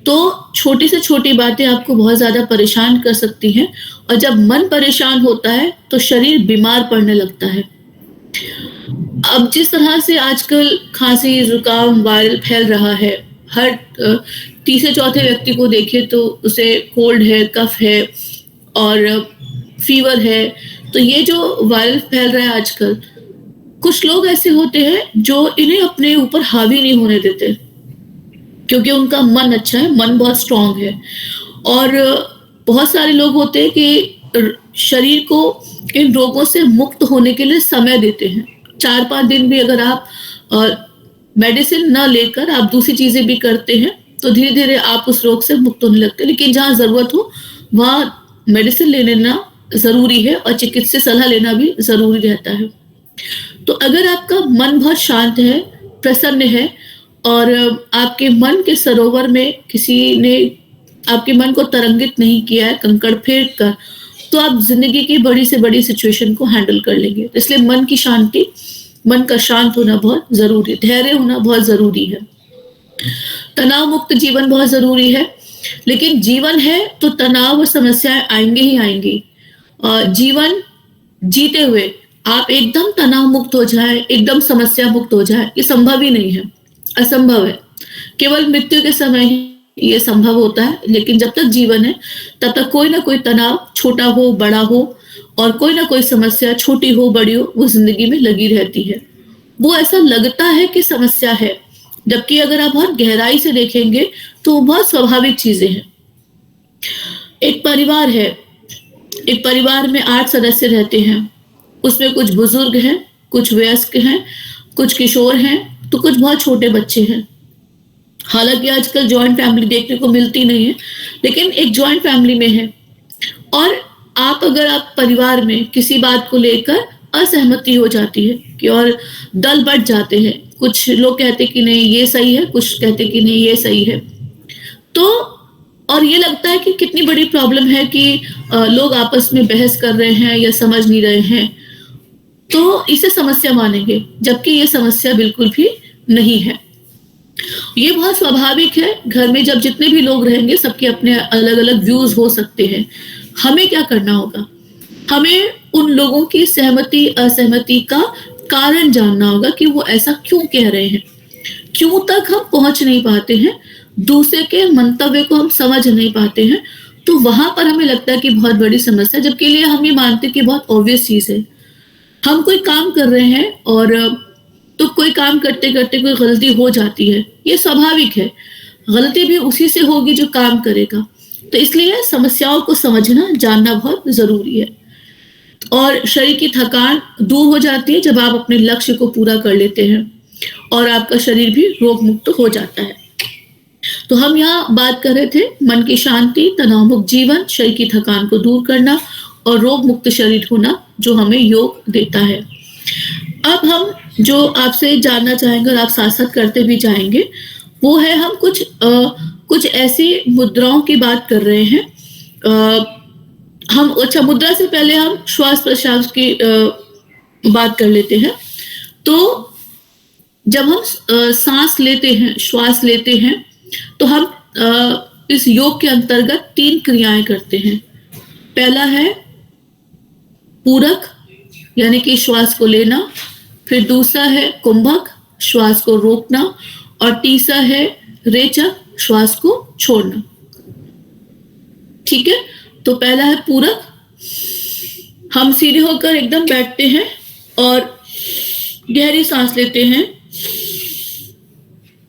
तो छोटी से छोटी बातें आपको बहुत ज्यादा परेशान कर सकती हैं, और जब मन परेशान होता है तो शरीर बीमार पड़ने लगता है। अब जिस तरह से आजकल खांसी, जुकाम, वायरल फैल रहा है, हर तीसरे चौथे व्यक्ति को देखे तो उसे कोल्ड है, कफ है और फीवर है। तो ये जो वायरल फैल रहा है आजकल, कुछ लोग ऐसे होते हैं जो इन्हें अपने ऊपर हावी नहीं होने देते, क्योंकि उनका मन अच्छा है, मन बहुत स्ट्रांग है। और बहुत सारे लोग होते हैं कि शरीर को इन रोगों से मुक्त होने के लिए समय देते हैं। 4-5 दिन भी अगर आप मेडिसिन न लेकर आप दूसरी चीजें भी करते हैं तो धीरे धीरे आप उस रोग से मुक्त होने लगते हैं। लेकिन जहाँ जरूरत हो वहाँ मेडिसिन ले लेना जरूरी है और चिकित्सीय सलाह लेना भी जरूरी रहता है। तो अगर आपका मन बहुत शांत है, प्रसन्न है और आपके मन के सरोवर में किसी ने आपके मन को तरंगित नहीं किया है कंकड़ फेंक कर, तो आप जिंदगी की बड़ी से बड़ी सिचुएशन को हैंडल कर लेंगे। तो इसलिए मन की शांति, मन का शांत होना बहुत जरूरी है, धैर्य होना बहुत जरूरी है, तनाव मुक्त जीवन बहुत जरूरी है। लेकिन जीवन है तो तनाव और समस्याएं आएंगे ही आएंगी। जीवन जीते हुए आप एकदम तनाव मुक्त हो जाए, एकदम समस्या मुक्त हो जाए, ये संभव ही नहीं है, असंभव है। केवल मृत्यु के समय ही ये संभव होता है। लेकिन जब तक जीवन है तब तक कोई ना कोई तनाव, छोटा हो बड़ा हो, और कोई ना कोई समस्या छोटी हो बड़ी हो, वो जिंदगी में लगी रहती है। वो ऐसा लगता है कि समस्या है, जबकि अगर आप बहुत गहराई से देखेंगे तो वो बहुत स्वाभाविक चीजें हैं। एक परिवार है, एक परिवार में 8 सदस्य रहते हैं, उसमें कुछ बुजुर्ग हैं, कुछ वयस्क हैं, कुछ किशोर हैं, तो कुछ बहुत छोटे बच्चे हैं। हालांकि आजकल जॉइंट फैमिली देखने को मिलती नहीं है, लेकिन एक जॉइंट फैमिली में है। और अगर आप परिवार में किसी बात को लेकर असहमति हो जाती है कि और दल बंट जाते हैं, कुछ लोग कहते कि नहीं ये सही है, कुछ कहते कि नहीं ये सही है, तो और ये लगता है कि कितनी बड़ी प्रॉब्लम है कि लोग आपस में बहस कर रहे हैं या समझ नहीं रहे हैं, तो इसे समस्या मानेंगे, जबकि ये समस्या बिल्कुल भी नहीं है। ये बहुत स्वाभाविक है। घर में जब जितने भी लोग रहेंगे सबके अपने अलग अलग व्यूज हो सकते हैं। हमें क्या करना होगा, हमें उन लोगों की सहमति असहमति का कारण जानना होगा कि वो ऐसा क्यों कह रहे हैं, क्यों तक हम पहुंच नहीं पाते हैं, दूसरे के मंतव्य को हम समझ नहीं पाते हैं, तो वहां पर हमें लगता है कि बहुत बड़ी समस्या, जबकि लिए हम ये मानते कि बहुत ऑब्वियस चीज है। हम कोई काम कर रहे हैं और तो कोई काम करते करते कोई गलती हो जाती है, ये स्वाभाविक है, गलती भी उसी से होगी जो काम करेगा। तो इसलिए समस्याओं को समझना जानना बहुत जरूरी है। और शरीर की थकान दूर हो जाती है जब आप अपने लक्ष्य को पूरा कर लेते हैं, और आपका शरीर भी रोग मुक्त हो जाता है। तो हम यहाँ बात कर रहे थे मन की शांति, तनाव मुक्त जीवन, शरीर की थकान को दूर करना और रोग मुक्त शरीर होना, जो हमें योग देता है। अब हम जो आपसे जानना चाहेंगे और आप साथ साथ करते भी जाएंगे, वो है हम कुछ ऐसी मुद्राओं की बात कर रहे हैं। हम अच्छा, मुद्रा से पहले हम श्वास प्रश्वास की बात कर लेते हैं। तो जब हम सांस लेते हैं, श्वास लेते हैं, तो हम इस योग के अंतर्गत 3 क्रियाएं करते हैं। पहला है पूरक, यानी कि श्वास को लेना, फिर दूसरा है कुंभक, श्वास को रोकना, और तीसरा है रेचक, श्वास को छोड़ना। ठीक है, तो पहला है पूरक। हम सीधे होकर एकदम बैठते हैं और गहरी सांस लेते हैं,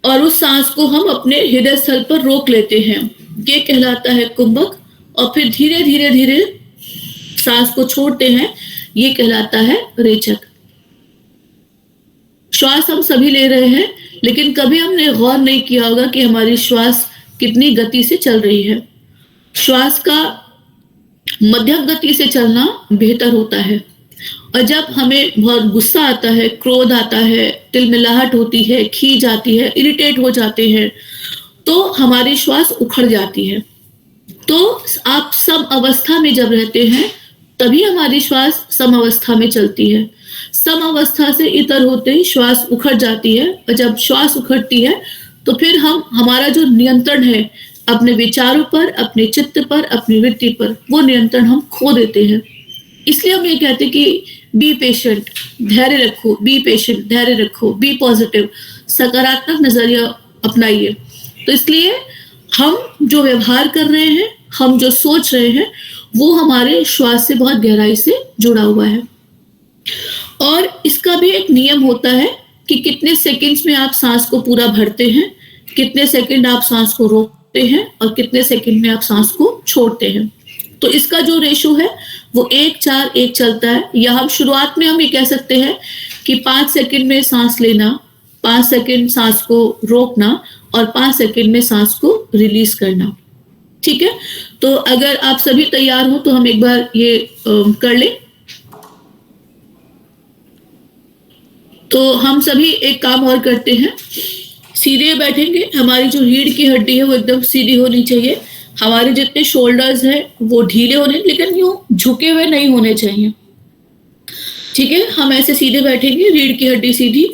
और उस सांस को हम अपने हृदय स्थल पर रोक लेते हैं, ये कहलाता है कुंभक। और फिर धीरे धीरे धीरे सांस को छोड़ते हैं, ये कहलाता है रेचक। श्वास हम सभी ले रहे हैं, लेकिन कभी हमने गौर नहीं किया होगा कि हमारी श्वास कितनी गति से चल रही है। श्वास का मध्यम गति से चलना बेहतर होता है। और जब हमें बहुत गुस्सा आता है, क्रोध आता है, तिलमिलाहट होती है, खींच आती है, इरिटेट हो जाते हैं, तो हमारी श्वास उखड़ जाती है। तो आप सम अवस्था में जब रहते हैं, तभी हमारी श्वास सम अवस्था में चलती है। सम अवस्था से इतर होते ही श्वास उखड़ जाती है, और जब श्वास उखड़ती है तो फिर हमारा जो नियंत्रण है अपने विचारों पर, अपने चित्त पर, अपनी वृत्ति पर, वो नियंत्रण हम खो देते हैं। इसलिए हम ये कहते हैं कि बी पेशेंट, धैर्य रखो, बी पेशेंट, धैर्य रखो, बी पॉजिटिव, सकारात्मक नजरिया अपनाइए। तो इसलिए हम जो व्यवहार कर रहे हैं, हम जो सोच रहे हैं, वो हमारे श्वास से बहुत गहराई से जुड़ा हुआ है। और इसका भी एक नियम होता है कि कितने सेकंड्स में आप सांस को पूरा भरते हैं, कितने सेकंड आप सांस को रोकते हैं, और कितने सेकंड में आप सांस को छोड़ते हैं। तो इसका जो रेशो है वो 1-4-1 चलता है। या हम शुरुआत में हम ये कह सकते हैं कि 5 सेकंड में सांस लेना, 5 सेकंड सांस को रोकना, और 5 सेकंड में सांस को रिलीज करना। ठीक है, तो अगर आप सभी तैयार हो तो हम एक बार ये कर लें। तो हम सभी एक काम और करते हैं, सीधे बैठेंगे। हमारी जो रीढ़ की हड्डी है वो एकदम सीधी होनी चाहिए। हमारे जितने शोल्डर्स हैं वो ढीले होने, लेकिन यूं झुके हुए नहीं होने चाहिए। ठीक है, हम ऐसे सीधे बैठेंगे, रीढ़ की हड्डी सीधी,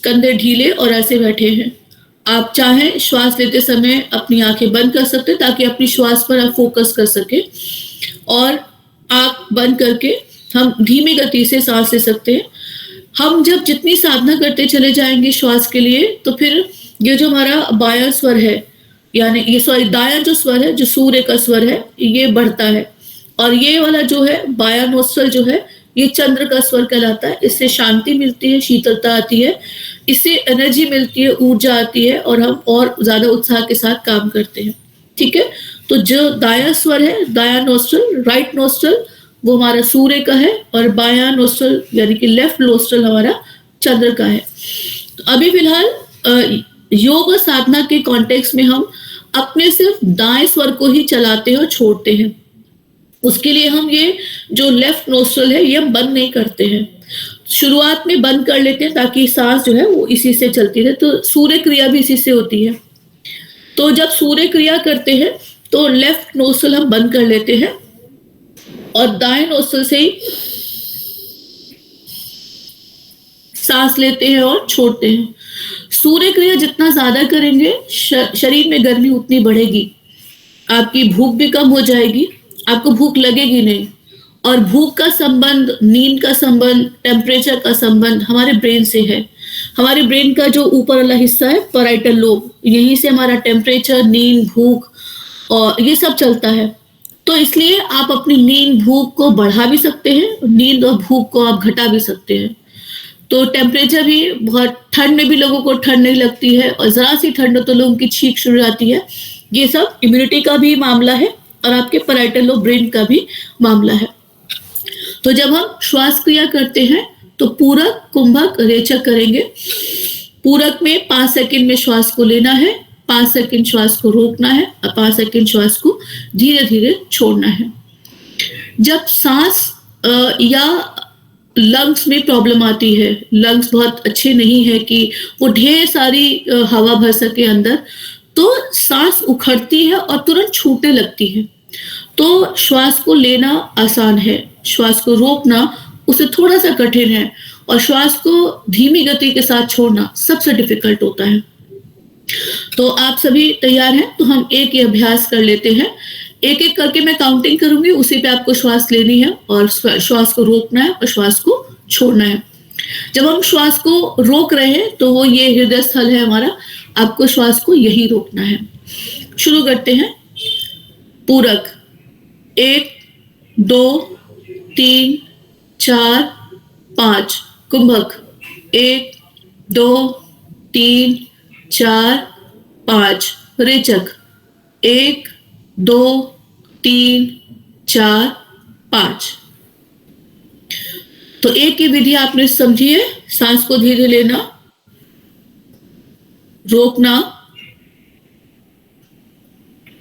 कंधे ढीले, और ऐसे बैठे हैं। आप चाहें श्वास लेते समय अपनी आंखें बंद कर सकते हैं, ताकि अपनी श्वास पर आप फोकस कर सके, और आंख बंद करके हम धीमी गति से सांस ले सकते हैं। हम जब जितनी साधना करते चले जाएंगे श्वास के लिए, तो फिर ये जो हमारा बायां स्वर है, यानी ये दायां जो स्वर है, जो सूर्य का स्वर है, ये बढ़ता है, और ये वाला जो है बायां नोस्ट्रल जो है, ये चंद्र का स्वर कहलाता है। इससे शांति मिलती है, शीतलता आती है, इससे एनर्जी मिलती है, ऊर्जा आती है और हम और ज्यादा उत्साह के साथ काम करते हैं। ठीक है, तो जो दायां स्वर है, दायां नोस्ट्रल, राइट नोस्ट्रल, वो हमारा सूर्य का है और बायां नोस्ट्रल यानी कि लेफ्ट नोस्ट्रल हमारा चंद्र का है। तो अभी फिलहाल योग साधना के कॉन्टेक्स्ट में हम अपने सिर्फ दाएं स्वर को ही चलाते हैं और छोड़ते हैं। उसके लिए हम ये जो लेफ्ट नोस्ट्रल है ये हम बंद नहीं करते हैं, शुरुआत में बंद कर लेते हैं ताकि सांस जो है वो इसी से चलती रहे। तो सूर्य क्रिया भी इसी से होती है। तो जब सूर्य क्रिया करते हैं तो लेफ्ट नोस्ट्रल हम बंद कर लेते हैं और दाएं नोस्ट्रल से ही सांस लेते हैं और छोड़ते हैं। सूर्य क्रिया जितना ज्यादा करेंगे शरीर में गर्मी उतनी बढ़ेगी, आपकी भूख भी कम हो जाएगी, आपको भूख लगेगी नहीं। और भूख का संबंध, नींद का संबंध, टेम्परेचर का संबंध हमारे ब्रेन से है। हमारे ब्रेन का जो ऊपर वाला हिस्सा है पैराइटल लोब, यहीं से हमारा टेम्परेचर, नींद, भूख और ये सब चलता है। तो इसलिए आप अपनी नींद, भूख को बढ़ा भी सकते हैं, नींद और भूख को आप घटा भी सकते हैं। तो टेम्परेचर भी, बहुत ठंड में भी लोगों को ठंड नहीं लगती है और जरा सी ठंड हो तो लोगों की छींक शुरू जाती है। ये सब इम्यूनिटी का भी मामला है और आपके पैराइटल लोब ब्रेन का भी मामला है। तो जब हम श्वास क्रिया करते हैं तो पूरक, कुंभक, रेचक करेंगे। पूरक में 5 सेकंड में श्वास को लेना है, 5 सेकंड श्वास को रोकना है और 5 सेकंड श्वास को धीरे धीरे छोड़ना है। जब सांस या लंग्स में प्रॉब्लम आती है, लंग्स बहुत अच्छे नहीं है कि वो ढेर सारी हवा भर सके अंदर, तो सांस उखड़ती है और तुरंत छूटने लगती है। तो श्वास को लेना आसान है, श्वास को रोकना उसे थोड़ा सा कठिन है और श्वास को धीमी गति के साथ छोड़ना सबसे डिफिकल्ट होता है। तो आप सभी तैयार हैं? तो हम एक ही अभ्यास कर लेते हैं। एक एक करके मैं काउंटिंग करूंगी, उसी पे आपको श्वास लेनी है और श्वास को रोकना है और श्वास को छोड़ना है। जब हम श्वास को रोक रहे हैं तो वो ये हृदय स्थल है हमारा, आपको श्वास को यही रोकना है। शुरू करते हैं। पूरक 1 2 3 4 5। कुंभक 1 2 3 4 5। रेचक 1 2 3 4 5। तो एक ही विधि आपने समझी है, सांस को धीरे लेना, रोकना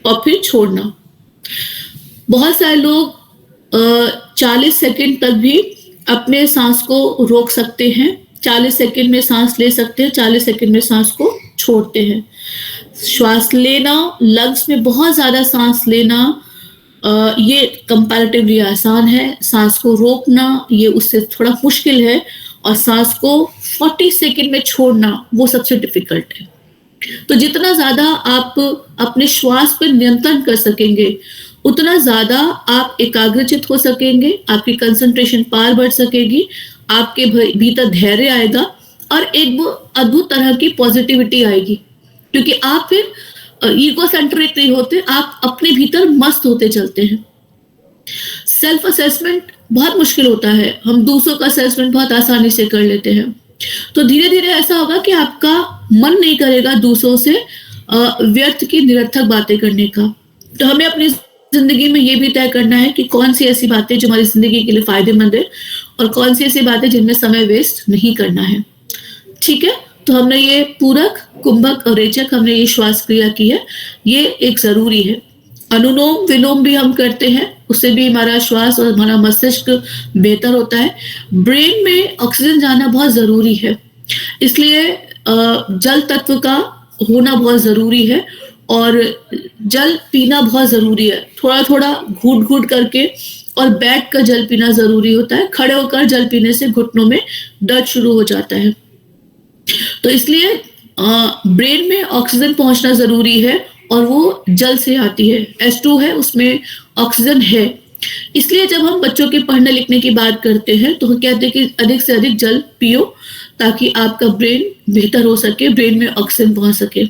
और फिर छोड़ना। बहुत सारे लोग 40 सेकंड तक भी अपने सांस को रोक सकते हैं, 40 सेकंड में सांस ले सकते हैं, 40 सेकंड में सांस को छोड़ते हैं। श्वास लेना, लंग्स में बहुत ज्यादा सांस लेना, ये कंपैरेटिवली आसान है। सांस को रोकना ये उससे थोड़ा मुश्किल है और सांस को 40 सेकंड में छोड़ना वो सबसे डिफिकल्ट है। तो जितना ज्यादा आप अपने श्वास पर नियंत्रण कर सकेंगे उतना ज्यादा आप एकाग्रचित हो सकेंगे, आपकी कंसंट्रेशन पार बढ़ सकेगी, आपके भीतर धैर्य आएगा और एक वो अद्भुत तरह की पॉजिटिविटी आएगी, क्योंकि आप फिर ईगो सेंट्रिक नहीं होते, आप अपने भीतर मस्त होते चलते हैं। सेल्फ असेसमेंट बहुत मुश्किल होता है, हम दूसरों का असेसमेंट बहुत आसानी से कर लेते हैं। तो धीरे धीरे ऐसा होगा कि आपका मन नहीं करेगा दूसरों से व्यर्थ की निरर्थक बातें करने का। तो हमें अपनी जिंदगी में ये भी तय करना है कि कौन सी ऐसी बातें जो हमारी जिंदगी के लिए फायदेमंद है और कौन सी ऐसी बातें जिनमें समय वेस्ट नहीं करना है। ठीक है, तो हमने ये पूरक, कुंभक और रेचक, हमने ये श्वास क्रिया की है, ये एक जरूरी है। अनुलोम विलोम भी हम करते हैं, उससे भी हमारा श्वास और हमारा मस्तिष्क बेहतर होता है। ब्रेन में ऑक्सीजन जाना बहुत जरूरी है, इसलिए जल तत्व का होना बहुत जरूरी है और जल पीना बहुत जरूरी है। थोड़ा थोड़ा घूट घूट करके और बैठ कर जल पीना जरूरी होता है, खड़े होकर जल पीने से घुटनों में दर्द शुरू हो जाता है। तो इसलिए ब्रेन में ऑक्सीजन पहुंचना जरूरी है और वो जल से आती है। H2 है, उसमें ऑक्सीजन है। इसलिए जब हम बच्चों के पढ़ने लिखने की बात करते हैं तो हम कहते हैं कि अधिक से अधिक जल पियो ताकि आपका ब्रेन बेहतर हो सके, ब्रेन में ऑक्सीजन पहुंच सके।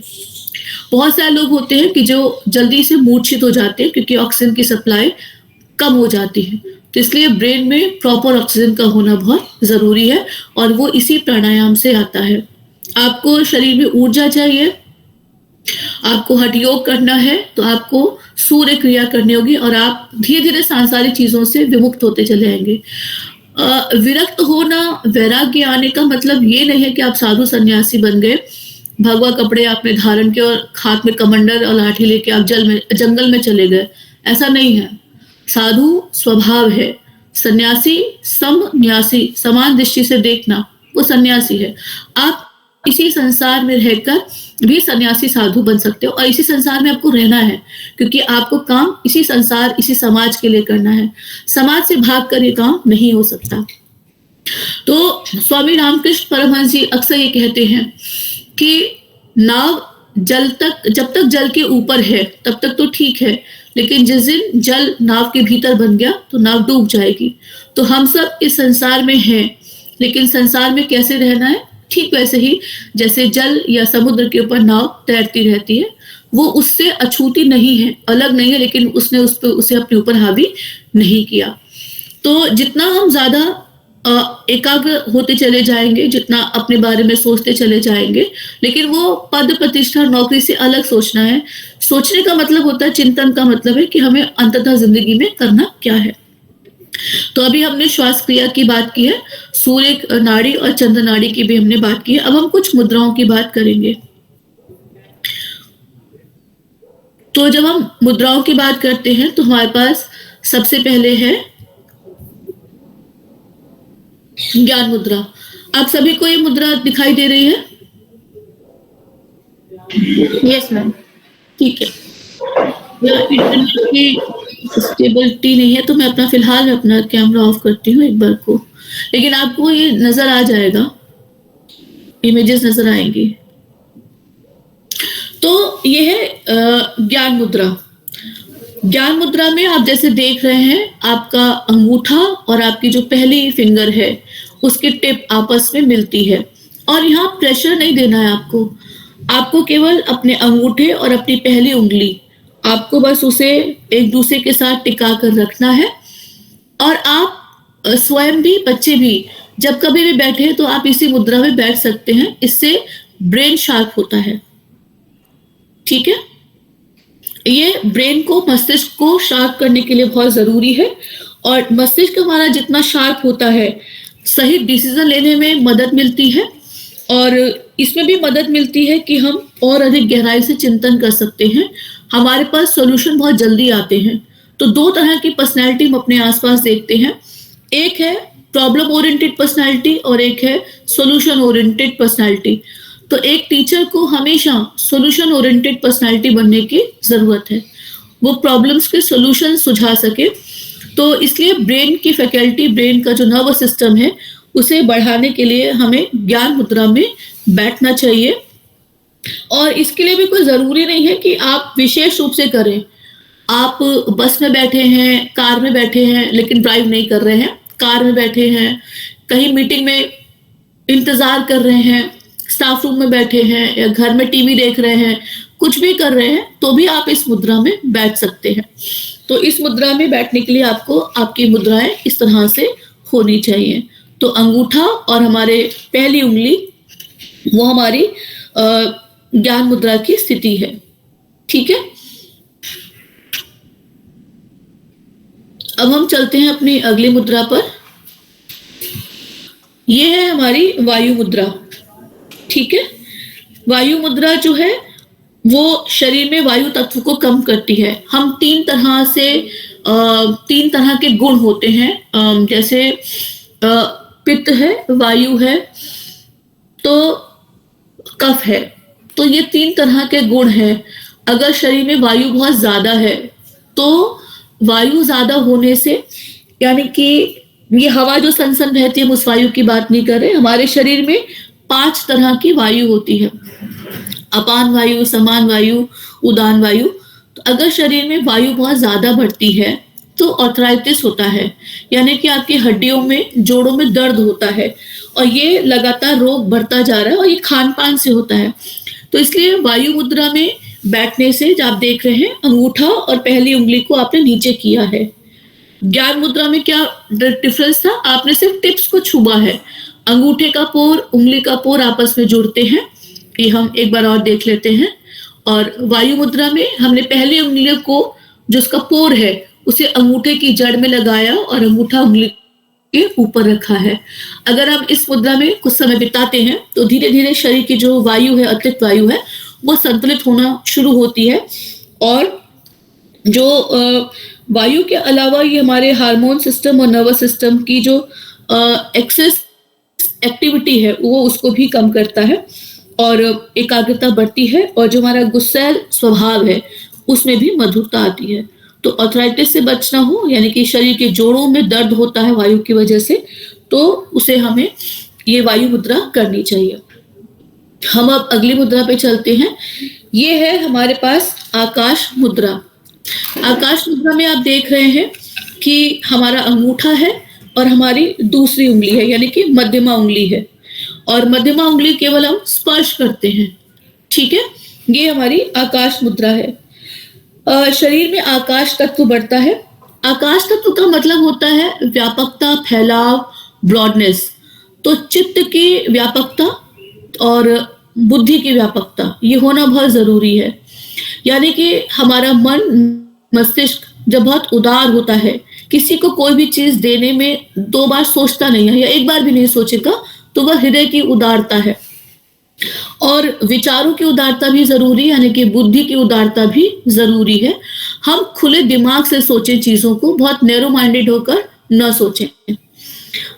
बहुत सारे लोग होते हैं कि जो जल्दी से मूर्छित हो जाते हैं क्योंकि ऑक्सीजन की सप्लाई कम हो जाती है। तो इसलिए ब्रेन में प्रॉपर ऑक्सीजन का होना बहुत जरूरी है और वो इसी प्राणायाम से आता है। आपको शरीर में ऊर्जा चाहिए, आपको हठ योग करना है, तो आपको सूर्य क्रिया करनी होगी और आप धीरे धीरे सांसारिक चीजों से विमुक्त होते चले आएंगे। विरक्त होना, वैराग्य आने का मतलब ये नहीं है कि आप साधु सन्यासी बन गए, भगवा कपड़े आपने धारण किए और हाथ में कमंडल और लाठी लेके आप जंगल में चले गए, ऐसा नहीं है। साधु स्वभाव है, सन्यासी समन्यासी, समान दृष्टि से देखना, वो सन्यासी है। आप इसी संसार में रहकर भी सन्यासी साधु बन सकते हो और इसी संसार में आपको रहना है, क्योंकि आपको काम इसी संसार, इसी समाज के लिए करना है। समाज से भागकर ये काम नहीं हो सकता। तो स्वामी रामकृष्ण परमहंस जी अक्सर ये कहते हैं कि नाव जल तक, जब तक जल के ऊपर है तब तक तो ठीक है, लेकिन जिस दिन जल नाव के भीतर बन गया तो नाव डूब जाएगी। तो हम सब इस संसार में हैं, लेकिन संसार में कैसे रहना है, ठीक वैसे ही जैसे जल या समुद्र के ऊपर नाव तैरती रहती है, वो उससे अछूती नहीं है, अलग नहीं है, लेकिन उसने उसे अपने ऊपर हावी नहीं किया। तो जितना हम ज्यादा एकाग्र होते चले जाएंगे, जितना अपने बारे में सोचते चले जाएंगे, लेकिन वो पद प्रतिष्ठा नौकरी से अलग सोचना है। सोचने का मतलब होता है, चिंतन का मतलब है कि हमें अंततः जिंदगी में करना क्या है। तो अभी हमने श्वास क्रिया की बात की है, सूर्य नाड़ी और चंद्र नाड़ी की भी हमने बात की है। अब हम कुछ मुद्राओं की बात करेंगे। तो जब हम मुद्राओं की बात करते हैं तो हमारे पास सबसे पहले है ज्ञान मुद्रा। आप सभी को ये मुद्रा दिखाई दे रही है? Yes ma'am. ठीक है। इंटरनेट की स्टेबिलिटी नहीं है तो मैं अपना कैमरा ऑफ करती हूँ एक बार को, लेकिन आपको ये नजर आ जाएगा, इमेजेस नजर आएंगी। तो ये है ज्ञान मुद्रा। ज्ञान मुद्रा में आप जैसे देख रहे हैं, आपका अंगूठा और आपकी जो पहली फिंगर है उसकी टिप आपस में मिलती है और यहाँ प्रेशर नहीं देना है आपको केवल अपने अंगूठे और अपनी पहली उंगली, आपको बस उसे एक दूसरे के साथ टिका कर रखना है। और आप स्वयं भी, बच्चे भी जब कभी भी बैठे तो आप इसी मुद्रा में बैठ सकते हैं, इससे ब्रेन शार्प होता है। ठीक है, ये ब्रेन को, मस्तिष्क को शार्प करने के लिए बहुत जरूरी है और मस्तिष्क हमारा जितना शार्प होता है, सही डिसीजन लेने में मदद मिलती है और इसमें भी मदद मिलती है कि हम और अधिक गहराई से चिंतन कर सकते हैं। हमारे पास सॉल्यूशन बहुत जल्दी आते हैं। तो दो तरह की पर्सनैलिटी हम अपने आसपास देखते हैं, एक है प्रॉब्लम ओरिएंटेड पर्सनैलिटी और एक है सॉल्यूशन ओरिएंटेड पर्सनैलिटी। तो एक टीचर को हमेशा सॉल्यूशन ओरिएंटेड पर्सनैलिटी बनने की जरूरत है, वो प्रॉब्लम्स के सॉल्यूशन सुझा सके। तो इसलिए ब्रेन की फैकल्टी, ब्रेन का जो नर्वस सिस्टम है, उसे बढ़ाने के लिए हमें ज्ञान मुद्रा में बैठना चाहिए। और इसके लिए भी कोई जरूरी नहीं है कि आप विशेष रूप से करें। आप बस में बैठे हैं, कार में बैठे हैं लेकिन ड्राइव नहीं कर रहे हैं, कार में बैठे हैं, कहीं मीटिंग में इंतजार कर रहे हैं, स्टाफ रूम में बैठे हैं या घर में टीवी देख रहे हैं, कुछ भी कर रहे हैं, तो भी आप इस मुद्रा में बैठ सकते हैं। तो इस मुद्रा में बैठने के लिए आपको आपकी मुद्राएं इस तरह से होनी चाहिए। तो अंगूठा और हमारे पहली उंगली, वो हमारी ज्ञान मुद्रा की स्थिति है। ठीक है, अब हम चलते हैं अपनी अगली मुद्रा पर। यह है हमारी वायु मुद्रा। ठीक है, वायु मुद्रा जो है वो शरीर में वायु तत्व को कम करती है। हम तीन तरह के गुण होते हैं, जैसे पित्त है, वायु है, तो कफ है। तो ये तीन तरह के गुण हैं। अगर शरीर में वायु बहुत ज्यादा है तो वायु ज्यादा होने से, यानी कि ये हवा जो सनसन बहती है, हम उस वायु की बात नहीं कर रहे। हमारे शरीर में 5 तरह की वायु होती है, अपान वायु, समान वायु, उदान वायु। तो अगर शरीर में वायु बहुत ज्यादा बढ़ती है तो आर्थराइटिस होता है, यानी कि आपकी हड्डियों में, जोड़ों में दर्द होता है और ये लगातार रोग बढ़ता जा रहा है और ये खान पान से होता है। तो इसलिए वायु मुद्रा में बैठने से, जब आप देख रहे हैं अंगूठा और पहली उंगली को आपने नीचे किया है, ज्ञान मुद्रा में क्या डिफरेंस था? आपने सिर्फ टिप्स को छुआ है, अंगूठे का पोर, उंगली का पोर आपस में जुड़ते हैं, ये हम एक बार और देख लेते हैं। और वायु मुद्रा में हमने पहली उंगली को, जो उसका पोर है, उसे अंगूठे की जड़ में लगाया और अंगूठा उंगली के ऊपर रखा है। अगर हम इस मुद्रा में कुछ समय बिताते हैं तो धीरे धीरे शरीर की जो वायु है, अतिरिक्त वायु है, वो संतुलित होना शुरू होती है। और जो वायु के अलावा ये हमारे हार्मोन सिस्टम और नर्वस सिस्टम की जो एक्सेस एक्टिविटी है वो उसको भी कम करता है और एकाग्रता बढ़ती है। और जो हमारा गुस्सैल स्वभाव है उसमें भी मधुरता आती है। तो आर्थराइटिस से बचना हो, यानी कि शरीर के जोड़ों में दर्द होता है वायु की वजह से, तो उसे हमें ये वायु मुद्रा करनी चाहिए। हम अब अगली मुद्रा पे चलते हैं। ये है हमारे पास आकाश मुद्रा। आकाश मुद्रा में आप देख रहे हैं कि हमारा अंगूठा है और हमारी दूसरी उंगली है, यानी कि मध्यमा उंगली है, और मध्यमा उंगली केवल हम स्पर्श करते हैं। ठीक है, ये हमारी आकाश मुद्रा है। शरीर में आकाश तत्व बढ़ता है। आकाश तत्व का मतलब होता है व्यापकता, फैलाव, ब्रॉडनेस। तो चित्त की व्यापकता और बुद्धि की व्यापकता, ये होना बहुत जरूरी है। यानी कि हमारा मन, मस्तिष्क जब बहुत उदार होता है, किसी को कोई भी चीज देने में 2 बार सोचता नहीं है या एक बार भी नहीं सोचेगा, तो वह हृदय की उदारता है। और विचारों की उदारता भी जरूरी है, यानी कि बुद्धि की उदारता भी जरूरी है। हम खुले दिमाग से सोचें चीजों को, बहुत नैरो माइंडेड होकर न सोचें।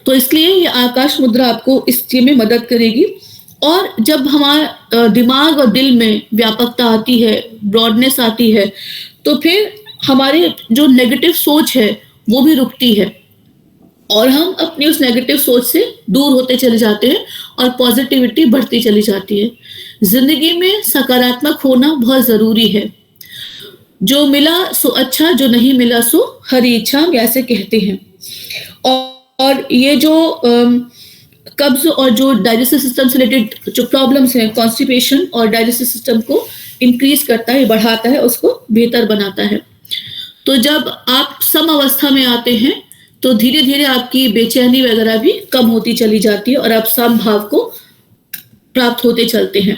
तो इसलिए ये आकाश मुद्रा आपको इस चीज में मदद करेगी। और जब हमारा दिमाग और दिल में व्यापकता आती है, ब्रॉडनेस आती है, तो फिर हमारे जो नेगेटिव सोच है वो भी रुकती है और हम अपनी उस नेगेटिव सोच से दूर होते चले जाते हैं और पॉजिटिविटी बढ़ती चली जाती है। जिंदगी में सकारात्मक होना बहुत जरूरी है। जो मिला सो अच्छा, जो नहीं मिला सो हरी इच्छा, ऐसे कहते हैं। और ये जो कब्ज और जो डाइजेस्टिव सिस्टम से रिलेटेड जो प्रॉब्लम्स हैं, कॉन्स्टिपेशन और डाइजेस्टिव सिस्टम को इंक्रीज करता है, बढ़ाता है, उसको बेहतर बनाता है। तो जब आप सम अवस्था में आते हैं तो धीरे धीरे आपकी बेचैनी वगैरह भी कम होती चली जाती है और आप सम भाव को प्राप्त होते चलते हैं।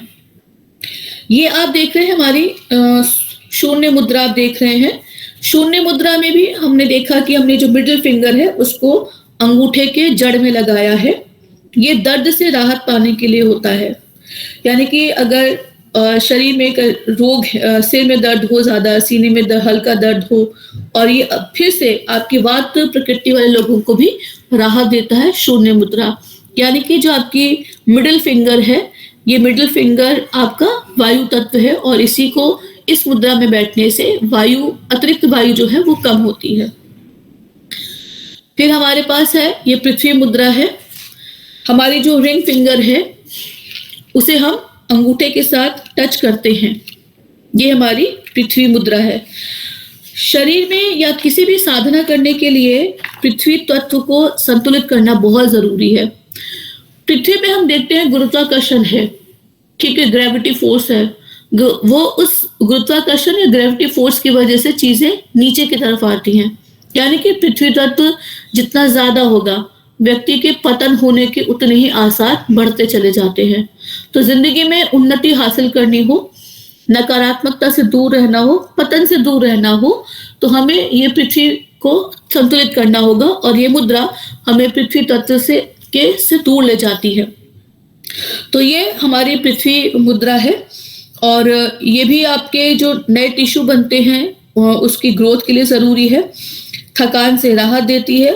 ये आप देख रहे हैं हमारी शून्य मुद्रा आप देख रहे हैं। शून्य मुद्रा में भी हमने देखा कि हमने जो मिडिल फिंगर है उसको अंगूठे के जड़ में लगाया है। ये दर्द से राहत पाने के लिए होता है। यानी कि अगर शरीर में एक रोग, सिर में दर्द हो ज्यादा, सीने में हल्का दर्द हो, और ये फिर से आपकी वात प्रकृति वाले लोगों को भी राहत देता है शून्य मुद्रा। यानी कि जो आपकी मिडिल फिंगर है, ये मिडिल फिंगर आपका वायु तत्व है और इसी को, इस मुद्रा में बैठने से वायु, अतिरिक्त वायु जो है वो कम होती है। फिर हमारे पास है ये पृथ्वी मुद्रा है। हमारी जो रिंग फिंगर है उसे हम अंगूठे के साथ टच करते हैं। ये हमारी पृथ्वी मुद्रा है। शरीर में या किसी भी साधना करने के लिए पृथ्वी तत्व को संतुलित करना बहुत जरूरी है। पृथ्वी पे हम देखते हैं गुरुत्वाकर्षण है, ठीक है, ग्रेविटी फोर्स है। वो उस गुरुत्वाकर्षण या ग्रेविटी फोर्स की वजह से चीजें नीचे की तरफ आती हैं। यानी कि पृथ्वी तत्व जितना ज्यादा होगा, व्यक्ति के पतन होने के उतने ही आसार बढ़ते चले जाते हैं। तो जिंदगी में उन्नति हासिल करनी हो, नकारात्मकता से दूर रहना हो, पतन से दूर रहना हो, तो हमें ये पृथ्वी को संतुलित करना होगा और ये मुद्रा हमें पृथ्वी तत्व से दूर ले जाती है। तो ये हमारी पृथ्वी मुद्रा है। और ये भी आपके जो नए टिश्यू बनते हैं उसकी ग्रोथ के लिए जरूरी है। थकान से राहत देती है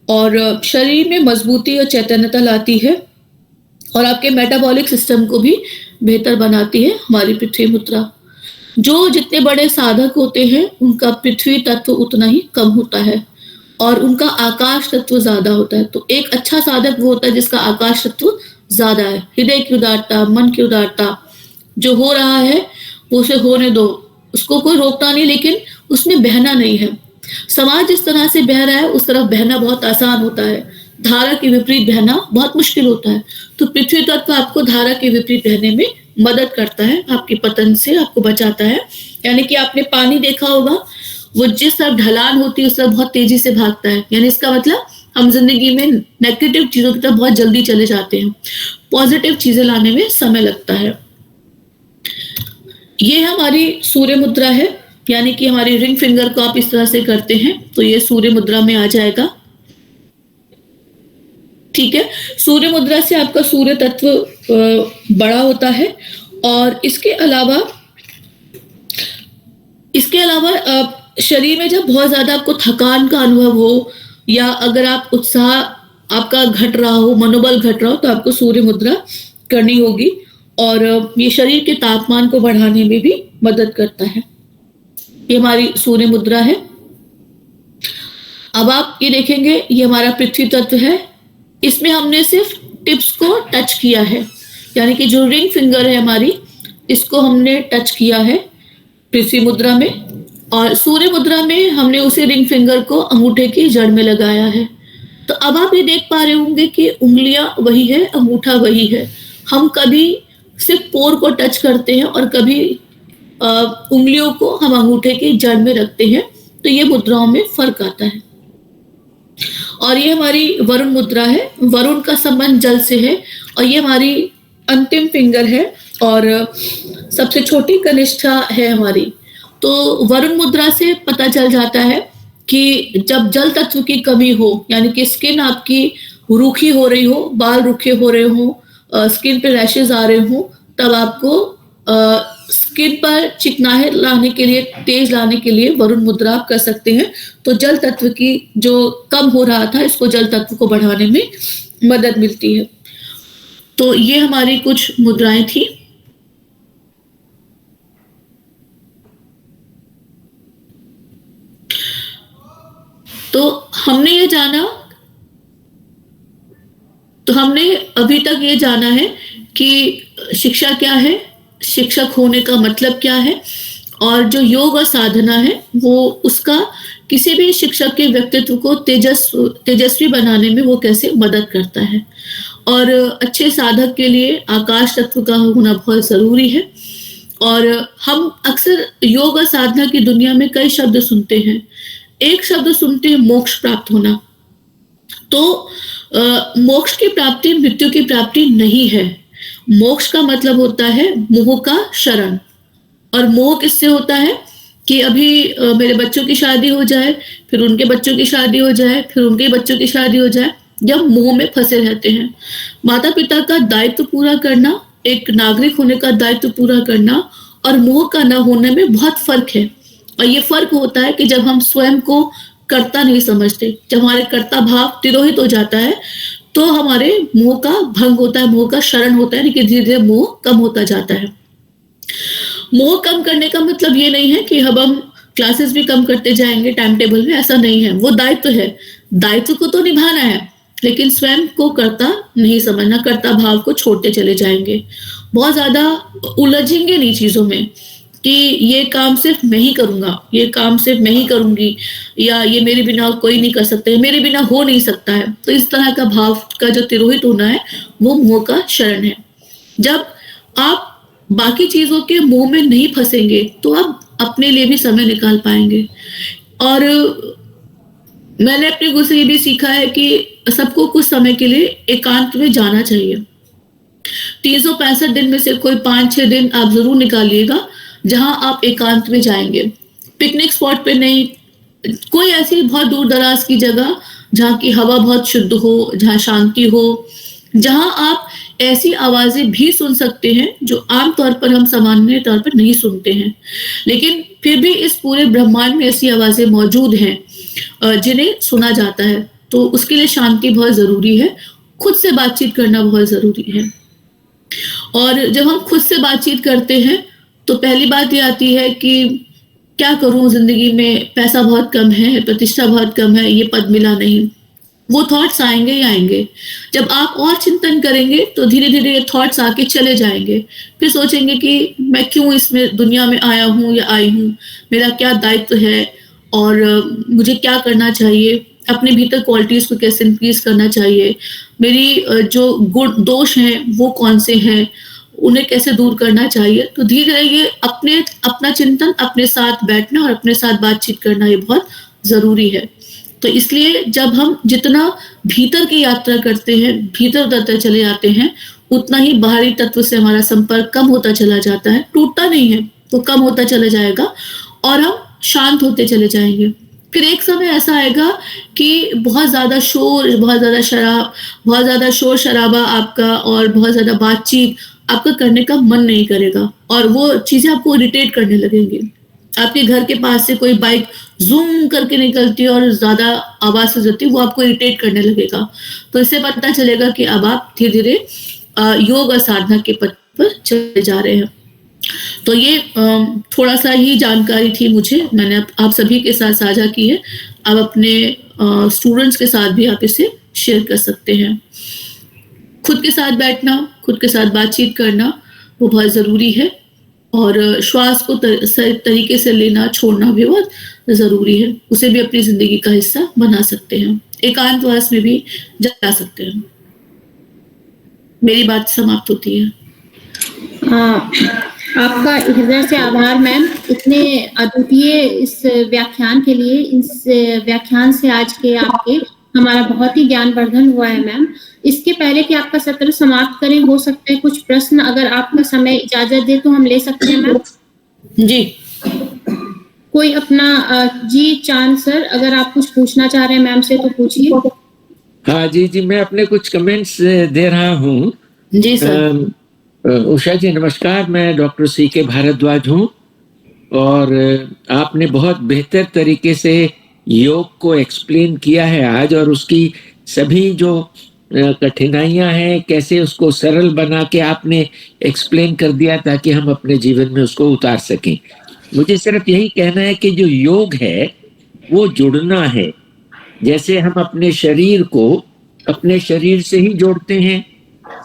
और शरीर में मजबूती और चैतन्यता लाती है और आपके मेटाबॉलिक सिस्टम को भी बेहतर बनाती है हमारी पृथ्वी मुद्रा। जो जितने बड़े साधक होते हैं उनका पृथ्वी तत्व उतना ही कम होता है और उनका आकाश तत्व ज्यादा होता है। तो एक अच्छा साधक वो होता है जिसका आकाश तत्व ज्यादा है। हृदय की उदारता, मन की उदारता, जो हो रहा है वो उसे होने दो, उसको कोई रोकता नहीं, लेकिन उसमें बहना नहीं है। समाज जिस तरह से बह रहा है उस तरफ बहना बहुत आसान होता है, धारा के विपरीत बहना बहुत मुश्किल होता है। तो पृथ्वी तत्व आपको धारा के विपरीत बहने में मदद करता है, आपके पतन से आपको बचाता है। यानी कि आपने पानी देखा होगा, वो जिस तरफ ढलान होती है उस तरफ बहुत तेजी से भागता है। यानी इसका मतलब हम जिंदगी में नेगेटिव चीजों की तरफ बहुत जल्दी चले जाते हैं, पॉजिटिव चीजें लाने में समय लगता है। ये हमारी सूर्य मुद्रा है, यानी कि हमारी रिंग फिंगर को आप इस तरह से करते हैं तो ये सूर्य मुद्रा में आ जाएगा। ठीक है, सूर्य मुद्रा से आपका सूर्य तत्व बड़ा होता है। और इसके अलावा शरीर में जब बहुत ज्यादा आपको थकान का अनुभव हो या अगर आप उत्साह आपका घट रहा हो, मनोबल घट रहा हो, तो आपको सूर्य मुद्रा करनी होगी। और ये शरीर के तापमान को बढ़ाने में भी मदद करता है। ये हमारी सूर्य मुद्रा है। अब आप ये देखेंगे, ये हमारा पृथ्वी तत्व है। इसमें हमने सिर्फ टिप्स को टच किया है, यानी कि जो रिंग फिंगर है हमारी, इसको हमने टच किया है पृथ्वी मुद्रा में। और सूर्य मुद्रा में हमने उसी रिंग फिंगर को अंगूठे की जड़ में लगाया है। तो अब आप ये देख पा रहे होंगे कि उंगलियां वही है, अंगूठा वही है। हम कभी सिर्फ पोर को टच करते हैं और कभी उंगलियों को हम अंगूठे की जड़ में रखते हैं, तो ये मुद्राओं में फर्क आता है। और ये हमारी वरुण मुद्रा है। वरुण का संबंध जल से है और ये हमारी अंतिम फिंगर है और सबसे छोटी कनिष्ठा है हमारी। तो वरुण मुद्रा से पता चल जाता है कि जब जल तत्व की कमी हो, यानी कि स्किन आपकी रूखी हो रही हो, बाल रूखे हो रहे हो, स्किन पे रैशेज आ रहे हो, तब आपको स्किन पर चिकनाहट लाने के लिए, तेज लाने के लिए वरुण मुद्रा आप कर सकते हैं। तो जल तत्व की जो कम हो रहा था, इसको जल तत्व को बढ़ाने में मदद मिलती है। तो ये हमारी कुछ मुद्राएं थी। तो हमने अभी तक ये जाना है कि शिक्षा क्या है, शिक्षक होने का मतलब क्या है, और जो योग और साधना है वो उसका किसी भी शिक्षक के व्यक्तित्व को तेजस्वी बनाने में वो कैसे मदद करता है। और अच्छे साधक के लिए आकाश तत्व का होना बहुत जरूरी है। और हम अक्सर योग और साधना की दुनिया में कई शब्द सुनते हैं। एक शब्द सुनते हैं मोक्ष प्राप्त होना। तो मोक्ष की प्राप्ति मृत्यु की प्राप्ति नहीं है। मोक्ष का मतलब होता है मोह का शरण। और मोह किससे होता है कि अभी मेरे बच्चों की शादी हो जाए, फिर उनके बच्चों की शादी हो जाए, फिर उनके बच्चों की शादी हो जाए, जब मोह में फंसे रहते हैं। माता पिता का दायित्व पूरा करना, एक नागरिक होने का दायित्व पूरा करना और मोह का न होने में बहुत फर्क है। और ये फर्क होता है कि जब हम स्वयं को कर्ता नहीं समझते, जब हमारे कर्ता भाव तिरोहित हो जाता है, तो हमारे मोह का भंग होता है, मोह का शरण होता है, यानी कि धीरे धीरे मोह कम होता जाता है। मोह कम करने का मतलब ये नहीं है कि अब हम क्लासेस भी कम करते जाएंगे टाइम टेबल में, ऐसा नहीं है। वो दायित्व है, दायित्व को तो निभाना है, लेकिन स्वयं को कर्ता नहीं समझना, कर्ता भाव को छोड़ते चले जाएंगे। बहुत ज्यादा उलझेंगे नहीं चीजों में कि ये काम सिर्फ मैं ही करूंगा, ये काम सिर्फ मैं ही करूंगी, या ये मेरे बिना कोई नहीं कर सकता, मेरे बिना हो नहीं सकता है। तो इस तरह का भाव का जो तिरोहित होना है वो मोह का शरण है। जब आप बाकी चीजों के मोह में नहीं फंसेंगे तो आप अपने लिए भी समय निकाल पाएंगे। और मैंने अपने गुरु से ये भी सीखा है कि सबको कुछ समय के लिए एकांत में जाना चाहिए। 365 दिन में से कोई 5-6 दिन आप जरूर निकालिएगा जहां आप एकांत में जाएंगे। पिकनिक स्पॉट पे नहीं, कोई ऐसी बहुत दूर दराज की जगह जहाँ की हवा बहुत शुद्ध हो, जहाँ शांति हो, जहां आप ऐसी आवाजें भी सुन सकते हैं जो आमतौर पर हम सामान्य तौर पर नहीं सुनते हैं, लेकिन फिर भी इस पूरे ब्रह्मांड में ऐसी आवाजें मौजूद हैं जिन्हें सुना जाता है। तो उसके लिए शांति बहुत जरूरी है, खुद से बातचीत करना बहुत जरूरी है। और जब हम खुद से बातचीत करते हैं तो पहली बात ये आती है कि क्या करूं, जिंदगी में पैसा बहुत कम है, प्रतिष्ठा बहुत कम है, ये पद मिला नहीं। वो थॉट्स आएंगे ही आएंगे। जब आप और चिंतन करेंगे तो धीरे धीरे ये थॉट्स आके चले जाएंगे। फिर सोचेंगे कि मैं क्यों इसमें दुनिया में आया हूँ या आई हूँ, मेरा क्या दायित्व है और मुझे क्या करना चाहिए, अपने भीतर क्वालिटीज को कैसे इंक्रीज करना चाहिए, मेरी जो गुण दोष हैं वो कौन से हैं, उन्हें कैसे दूर करना चाहिए। तो धीरे धीरे ये अपना चिंतन, अपने साथ बैठना और अपने साथ बातचीत करना ये बहुत ज़रूरी है। तो इसलिए जब हम जितना भीतर की यात्रा करते हैं, भीतर उतरते चले जाते हैं, उतना ही बाहरी तत्व से हमारा संपर्क कम होता चला जाता है, टूटता नहीं है, तो कम होता चला जाएगा और हम शांत होते चले जाएंगे। फिर एक समय ऐसा आएगा कि बहुत ज़्यादा शोर शराबा आपका और बहुत ज़्यादा बातचीत आपका करने का मन नहीं करेगा और वो चीज़ें आपको इरिटेट करने लगेंगी। आपके घर के पास से कोई बाइक जूम करके निकलती है और ज़्यादा आवाज़ से जाती है, वो आपको इरिटेट करने लगेगा। तो इससे पता चलेगा कि अब आप धीरे धीरे योग और साधना के पथ पर चले जा रहे हैं। तो ये थोड़ा सा ही जानकारी थी मुझे, मैंने आप सभी के साथ साझा की है। अब अपने स्टूडेंट्स के साथ भी आप इसे शेयर कर सकते हैं। खुद के साथ बैठना, खुद के साथ बातचीत करना वो बहुत ज़रूरी है और श्वास को सही तरीके से लेना छोड़ना भी बहुत ज़रूरी है। उसे भी अपनी ज़िंदगी का हिस्सा बना सकते हैं, एकांतवास में भी जा सकते हैं। मेरी बात समाप्त होती है। आपका हृदय से आभार मैम, इतने अद्वितीय इस व्याख्यान के लिए। इस व्याख्यान से आज के आपके हमारा बहुत ही ज्ञानवर्धन हुआ है मैम। इसके पहले कि आपका सत्र समाप्त करें, हो सकता है कुछ प्रश्न अगर आपका समय इजाजत दे तो हम ले सकते हैं मैम। जी, कोई अपना जी चांद सर, अगर आप कुछ पूछना चाह रहे हैं मैम से तो पूछिए। हाँ जी, मैं अपने कुछ कमेंट्स दे रहा हूँ। जी सर। उषा जी नमस्कार, मैं डॉक्टर CK भारद्वाज हूँ और आपने बहुत बेहतर तरीके से योग को एक्सप्लेन किया है आज, और उसकी सभी जो कठिनाइयाँ हैं कैसे उसको सरल बना के आपने एक्सप्लेन कर दिया ताकि हम अपने जीवन में उसको उतार सकें। मुझे सिर्फ यही कहना है कि जो योग है वो जुड़ना है। जैसे हम अपने शरीर को अपने शरीर से ही जोड़ते हैं,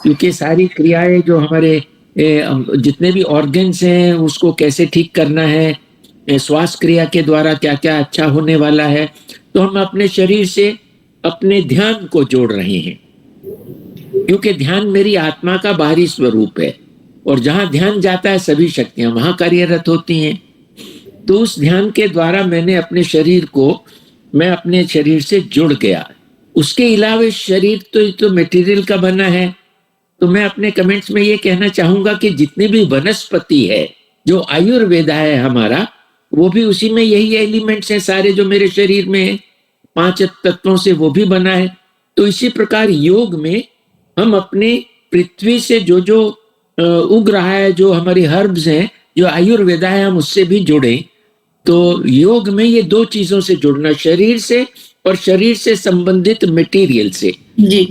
क्योंकि सारी क्रियाएं जो हमारे जितने भी ऑर्गन्स हैं उसको कैसे ठीक करना है, श्वास क्रिया के द्वारा क्या क्या अच्छा होने वाला है, तो हम अपने शरीर से अपने ध्यान को जोड़ रहे हैं, क्योंकि ध्यान मेरी आत्मा का बाहरी स्वरूप है और जहां ध्यान जाता है सभी शक्तियां वहां कार्यरत होती हैं। तो उस ध्यान के द्वारा मैं अपने शरीर से जुड़ गया। उसके अलावा शरीर तो मटेरियल का बना है। तो मैं अपने कमेंट्स में ये कहना चाहूंगा कि जितने भी वनस्पति है, जो आयुर्वेदा है हमारा, वो भी उसी में यही एलिमेंट्स हैं सारे जो मेरे शरीर में है, 5 तत्वों से वो भी बना है। तो इसी प्रकार योग में हम अपने पृथ्वी से जो उग रहा है, जो हमारी हर्ब्स हैं, जो आयुर्वेदा है, हम उससे भी जुड़े। तो योग में ये 2 चीजों से जुड़ना, शरीर से और शरीर से संबंधित मटेरियल से, जी,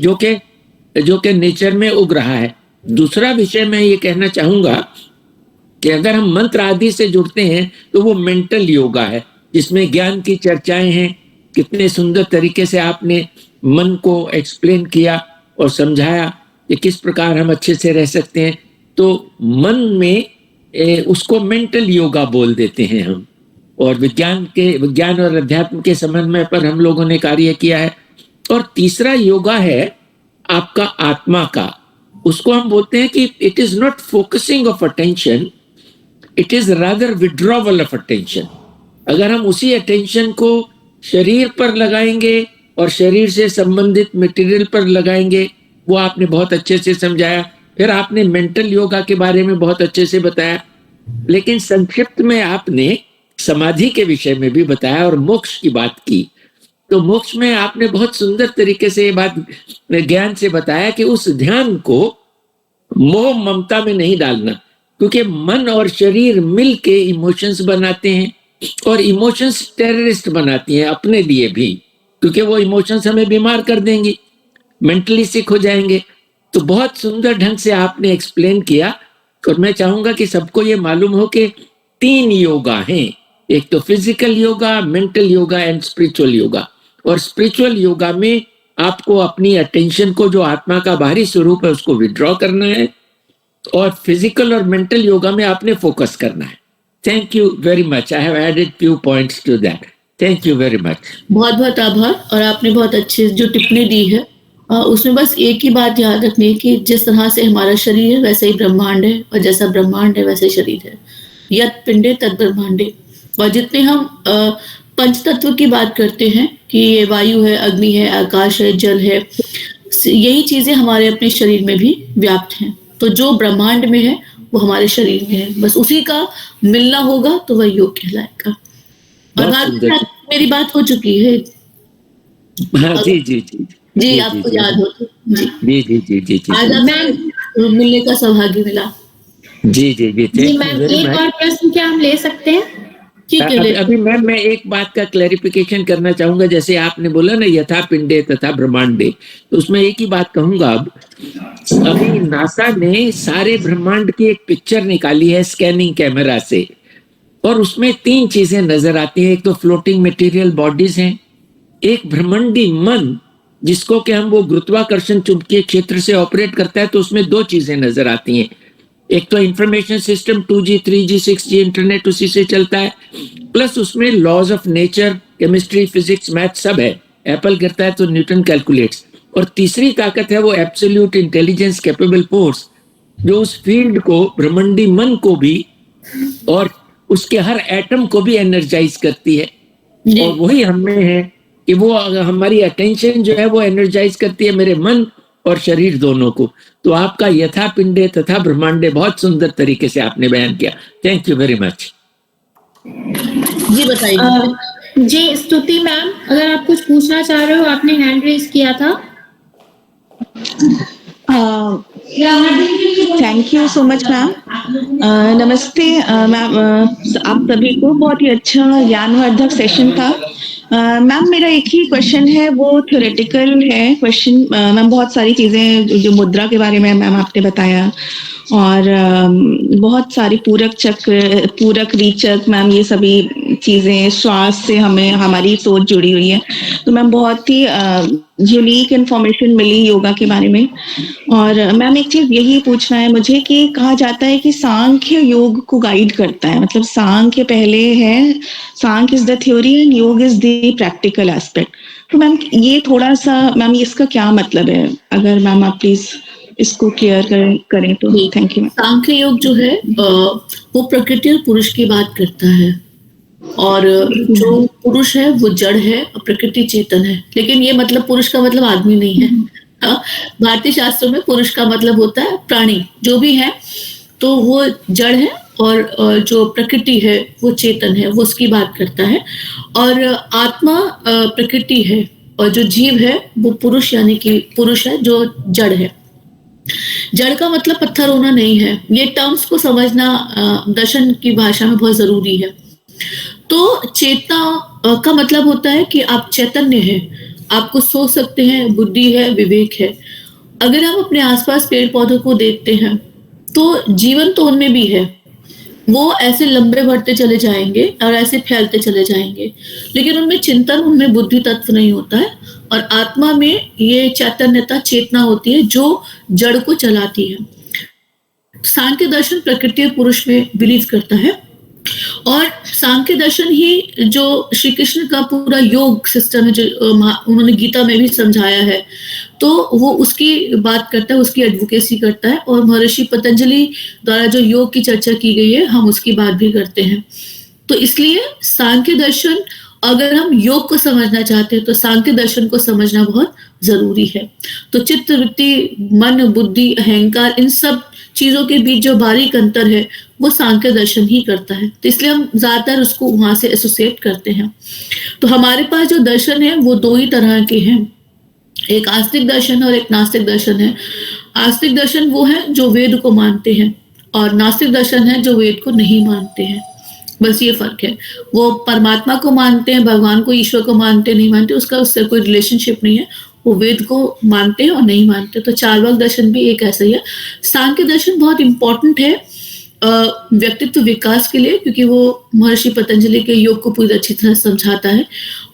जो कि नेचर में उग रहा है। दूसरा विषय मैं ये कहना चाहूंगा कि अगर हम मंत्र आदि से जुड़ते हैं तो वो मेंटल योगा है, जिसमें ज्ञान की चर्चाएं हैं। कितने सुंदर तरीके से आपने मन को एक्सप्लेन किया और समझाया कि किस प्रकार हम अच्छे से रह सकते हैं। तो मन में उसको मेंटल योगा बोल देते हैं हम, और विज्ञान और अध्यात्म के समन्वय पर हम लोगों ने कार्य किया है। और तीसरा योगा है आपका आत्मा का, उसको हम बोलते हैं कि it is not focusing of attention, it is rather withdrawal of attention. अगर हम उसी अटेंशन को शरीर पर लगाएंगे और शरीर से संबंधित मटेरियल पर लगाएंगे, वो आपने बहुत अच्छे से समझाया। फिर आपने मेंटल योगा के बारे में बहुत अच्छे से बताया, लेकिन संक्षिप्त में आपने समाधि के विषय में भी बताया और मोक्ष की बात की। तो मोक्ष में आपने बहुत सुंदर तरीके से ये बात ज्ञान से बताया कि उस ध्यान को मोह ममता में नहीं डालना, क्योंकि मन और शरीर मिल के इमोशंस बनाते हैं और इमोशंस टेररिस्ट बनाती हैं अपने लिए भी, क्योंकि वो इमोशंस हमें बीमार कर देंगी, मेंटली सिक हो जाएंगे। तो बहुत सुंदर ढंग से आपने एक्सप्लेन किया। और मैं चाहूंगा कि सबको ये मालूम हो कि 3 योगा हैं, एक तो physical yoga, mental yoga and spiritual yoga. और स्पिरिचुअल योगा में आपको अपनी अटेंशन को, जो आत्मा का बाहरी स्वरूप है, उसको विड्रॉ करना है, और फिजिकल और मेंटल योगा में आपने फोकस करना है। Thank you very much, I have added few points to that. Thank you very much. बहुत बहुत आभार। और आपने बहुत अच्छे जो टिप्पणी दी है उसमें बस एक ही बात याद रखनी है कि जिस तरह से हमारा शरीर है वैसे ही ब्रह्मांड है, और जैसा ब्रह्मांड है वैसे शरीर है। यत् पिंडे तद ब्रह्मांडे। और जितने हम पंच तत्व की बात करते हैं कि ये वायु है, अग्नि है, आकाश है, जल है, यही चीजें हमारे अपने शरीर में भी व्याप्त हैं। तो जो ब्रह्मांड में है वो हमारे शरीर में है, बस उसी का मिलना होगा तो वह योग कहलाएगा। और मेरी बात हो चुकी है। हाँ, जी जी जी जी, आपको याद हो तो जी जी जी जी जी जी आज आपसे मिलने का सौभाग्य मिला। जी जी जी जी मैम, एक और प्रश्न क्या हम ले सकते हैं? ठीक है। अभी मैम मैं एक बात का क्लैरिफिकेशन करना चाहूंगा। जैसे आपने बोला ना यथा पिंडे तथा ब्रह्मांडे, तो उसमें एक ही बात कहूंगा। अब अभी नासा ने सारे ब्रह्मांड की एक पिक्चर निकाली है स्कैनिंग कैमरा से, और उसमें 3 चीजें नजर आती हैं। एक तो फ्लोटिंग मटेरियल बॉडीज हैं, एक ब्रह्मांडी मन जिसको कि हम वो गुरुत्वाकर्षण चुंबकीय क्षेत्र से ऑपरेट करता है, तो उसमें 2 चीजें नजर आती हैं। एक तो information system 2G 3G 6G internet उसी से चलता है, प्लस उसमें laws of nature, chemistry, physics, math सब है। एप्पल करता है तो न्यूटन कैलकुलेट्स। और तीसरी ताकत है वो एब्सोल्यूट इंटेलिजेंस कैपेबल फोर्स, जो उस फील्ड को, ब्रह्मांडी मन को भी और उसके हर एटम को भी एनर्जाइज करती है। और वही हमें है कि वो हमारी अटेंशन जो है वो एनर्जाइज करती है मेरे मन और शरीर दोनों को। तो आपका यथा पिंडे तथा ब्रह्मांडे बहुत सुंदर तरीके से आपने बयान किया। Thank you very much. जी बताइए। जी स्तुति मैम, अगर आप कुछ पूछना चाह रहे हो, आपने हैंड रेज किया था। Thank you so much ma'am. नमस्ते मैम, आप सभी को बहुत ही अच्छा ज्ञानवर्धक सेशन था। मैम मेरा एक ही क्वेश्चन है, वो थ्योरेटिकल है क्वेश्चन। मैम बहुत सारी चीजें जो मुद्रा के बारे में मैम आपने बताया, और बहुत सारी पूरक चक्र, पूरक रीचक मैम, ये सभी चीजें श्वास से हमें हमारी सोच जुड़ी हुई है। तो मैम बहुत ही यूनिक इन्फॉर्मेशन मिली योगा के बारे में। और मैम एक चीज यही पूछना है मुझे कि कहा जाता है कि सांख्य योग को गाइड करता है, मतलब सांख्य पहले है, सांख्य इज द थ्योरी एंड योग इज द प्रैक्टिकल एस्पेक्ट। तो मैम ये थोड़ा सा, मैम इसका क्या मतलब है? अगर मैम आप प्लीज इसको क्लियर करें तो थैंक यू। सांख्य योग जो है वो प्रकृति और पुरुष की बात करता है, और जो पुरुष है वो जड़ है और प्रकृति चेतन है। लेकिन ये मतलब पुरुष का मतलब आदमी नहीं है। भारतीय शास्त्रों में पुरुष का मतलब होता है प्राणी, जो भी है, तो वो जड़ है, और जो प्रकृति है वो चेतन है, वो उसकी बात करता है। और आत्मा प्रकृति है, और जो जीव है वो पुरुष, यानी कि पुरुष है जो जड़ है। जड़ का मतलब पत्थर होना नहीं है। ये टर्म्स को समझना दर्शन की भाषा में बहुत जरूरी है। तो चेतना का मतलब होता है कि आप चैतन्य हैं, आपको सोच सकते हैं, बुद्धि है, विवेक है। अगर हम अपने आसपास पेड़ पौधों को देखते हैं तो जीवन तो उनमें भी है, वो ऐसे लंबे बढ़ते चले जाएंगे और ऐसे फैलते चले जाएंगे, लेकिन उनमें चिंतन, उनमें बुद्धि तत्व नहीं होता है। और आत्मा में ये चैतन्यता, चेतना होती है जो जड़ को चलाती है। सांख्य दर्शन प्रकृति और पुरुष में बिलीव करता है, और सांख्य दर्शन ही जो श्री कृष्ण का पूरा योग सिस्टम है, जो उन्होंने गीता में भी समझाया है, तो वो उसकी बात करता है, उसकी एडवोकेसी करता है। और महर्षि पतंजलि द्वारा जो योग की चर्चा की गई है, हम उसकी बात भी करते हैं। तो इसलिए सांख्य दर्शन, अगर हम योग को समझना चाहते हैं तो सांख्य दर्शन को समझना बहुत जरूरी है। तो चित्त वृत्ति, मन, बुद्धि, अहंकार, इन सब चीजों के बीच जो बारीक अंतर है वो सांख्य दर्शन ही करता है। तो इसलिए हम ज्यादातर उसको वहां से एसोसिएट करते हैं। तो हमारे पास जो दर्शन है वो 2 ही तरह के हैं, एक आस्तिक दर्शन और एक नास्तिक दर्शन है। आस्तिक दर्शन वो है जो वेद को मानते हैं, और नास्तिक दर्शन है जो वेद को नहीं मानते हैं। बस ये फर्क है। वो परमात्मा को मानते हैं, भगवान को, ईश्वर को मानते नहीं मानते, उसका उससे कोई रिलेशनशिप नहीं है। वो वेद को मानते हैं और नहीं मानते। तो चार्वाक दर्शन भी एक ऐसा ही है। सांख्य दर्शन बहुत इंपॉर्टेंट है व्यक्तित्व विकास के लिए, क्योंकि वो महर्षि पतंजलि के योग को पूरी अच्छी तरह समझाता है।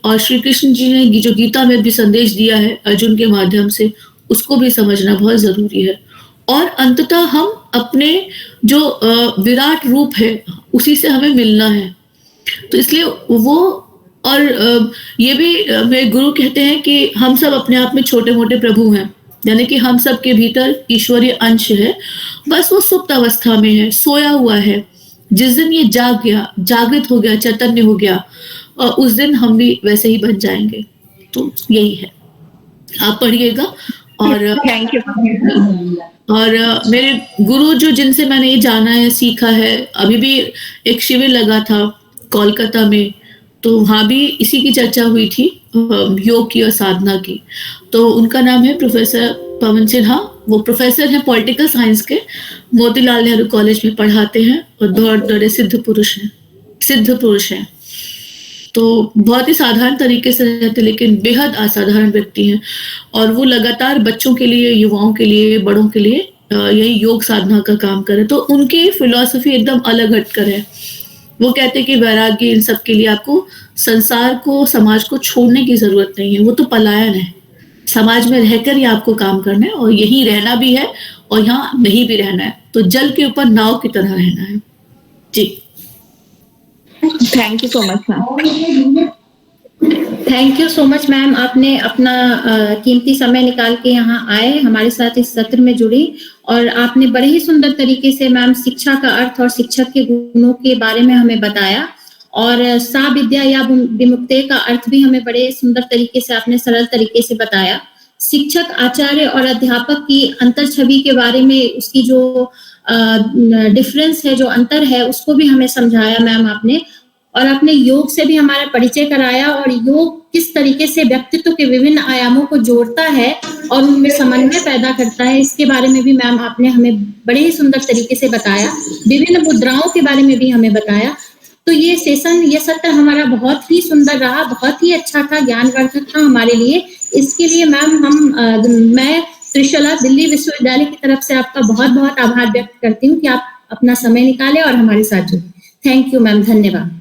और श्री कृष्ण जी ने जो गीता में भी संदेश दिया है अर्जुन के माध्यम से, उसको भी समझना बहुत जरूरी है। और अंततः हम अपने जो विराट रूप है उसी से हमें मिलना है। तो इसलिए वो और ये भी मेरे गुरु कहते हैं कि हम सब अपने आप में छोटे मोटे प्रभु हैं, यानी कि हम सब के भीतर ईश्वरीय अंश है, बस वो सुप्त अवस्था में है, सोया हुआ है। जिस दिन ये जाग गया, जागृत हो गया, चैतन्य हो गया, और उस दिन हम भी वैसे ही बन जाएंगे। तो यही है, आप पढ़िएगा। और थैंक यू। और मेरे गुरु जो जिनसे मैंने ये जाना है, सीखा है, अभी भी एक शिविर लगा था कोलकाता में, तो वहाँ भी इसी की चर्चा हुई थी, योग की और साधना की। तो उनका नाम है प्रोफेसर पवन सिन्हा। वो प्रोफेसर हैं पॉलिटिकल साइंस के, मोतीलाल नेहरू कॉलेज में पढ़ाते हैं और बहुत बड़े सिद्ध पुरुष हैं। तो बहुत ही साधारण तरीके से रहते, लेकिन बेहद असाधारण व्यक्ति हैं। और वो लगातार बच्चों के लिए, युवाओं के लिए, बड़ों के लिए यही योग साधना का काम करे। तो उनकी फिलॉसफी एकदम अलग हटकर है। वो कहते हैं कि वैराग्य इन सब के लिए आपको संसार को, समाज को छोड़ने की जरूरत नहीं है, वो तो पलायन है। समाज में रहकर ही आपको काम करना है, और यही रहना भी है और यहाँ नहीं भी रहना है। तो जल के ऊपर नाव की तरह रहना है। जी, thank you so much ma'am. Thank you so much ma'am, आपने अपना कीमती समय निकाल के यहाँ आए, हमारे साथ इस सत्र में जुड़ी, और आपने बड़े ही सुंदर तरीके से मैम शिक्षा का अर्थ और शिक्षक के गुणों के बारे में हमें बताया, और सा विद्या या विमुक्ते का अर्थ भी हमें बड़े सुंदर तरीके से आपने सरल तरीके से बताया। शिक्षक, आचार्य और अध्यापक की अंतर छवि के बारे में, उसकी जो डिफरेंस है, जो अंतर है, उसको भी हमें समझाया मैम आपने। और आपने योग से भी हमारा परिचय कराया, और योग किस तरीके से व्यक्तित्व के विभिन्न आयामों को जोड़ता है और उनमें समन्वय पैदा करता है, इसके बारे में भी मैम आपने हमें बड़े ही सुंदर तरीके से बताया। विभिन्न मुद्राओं के बारे में भी हमें बताया। तो ये सेशन, ये सत्र हमारा बहुत ही सुंदर रहा, बहुत ही अच्छा था, ज्ञानवर्धक था हमारे लिए। इसके लिए मैम मैं त्रिशला दिल्ली विश्वविद्यालय की तरफ से आपका बहुत बहुत आभार व्यक्त करती हूँ कि आप अपना समय निकाले और हमारे साथ जुड़े। थैंक यू मैम, धन्यवाद।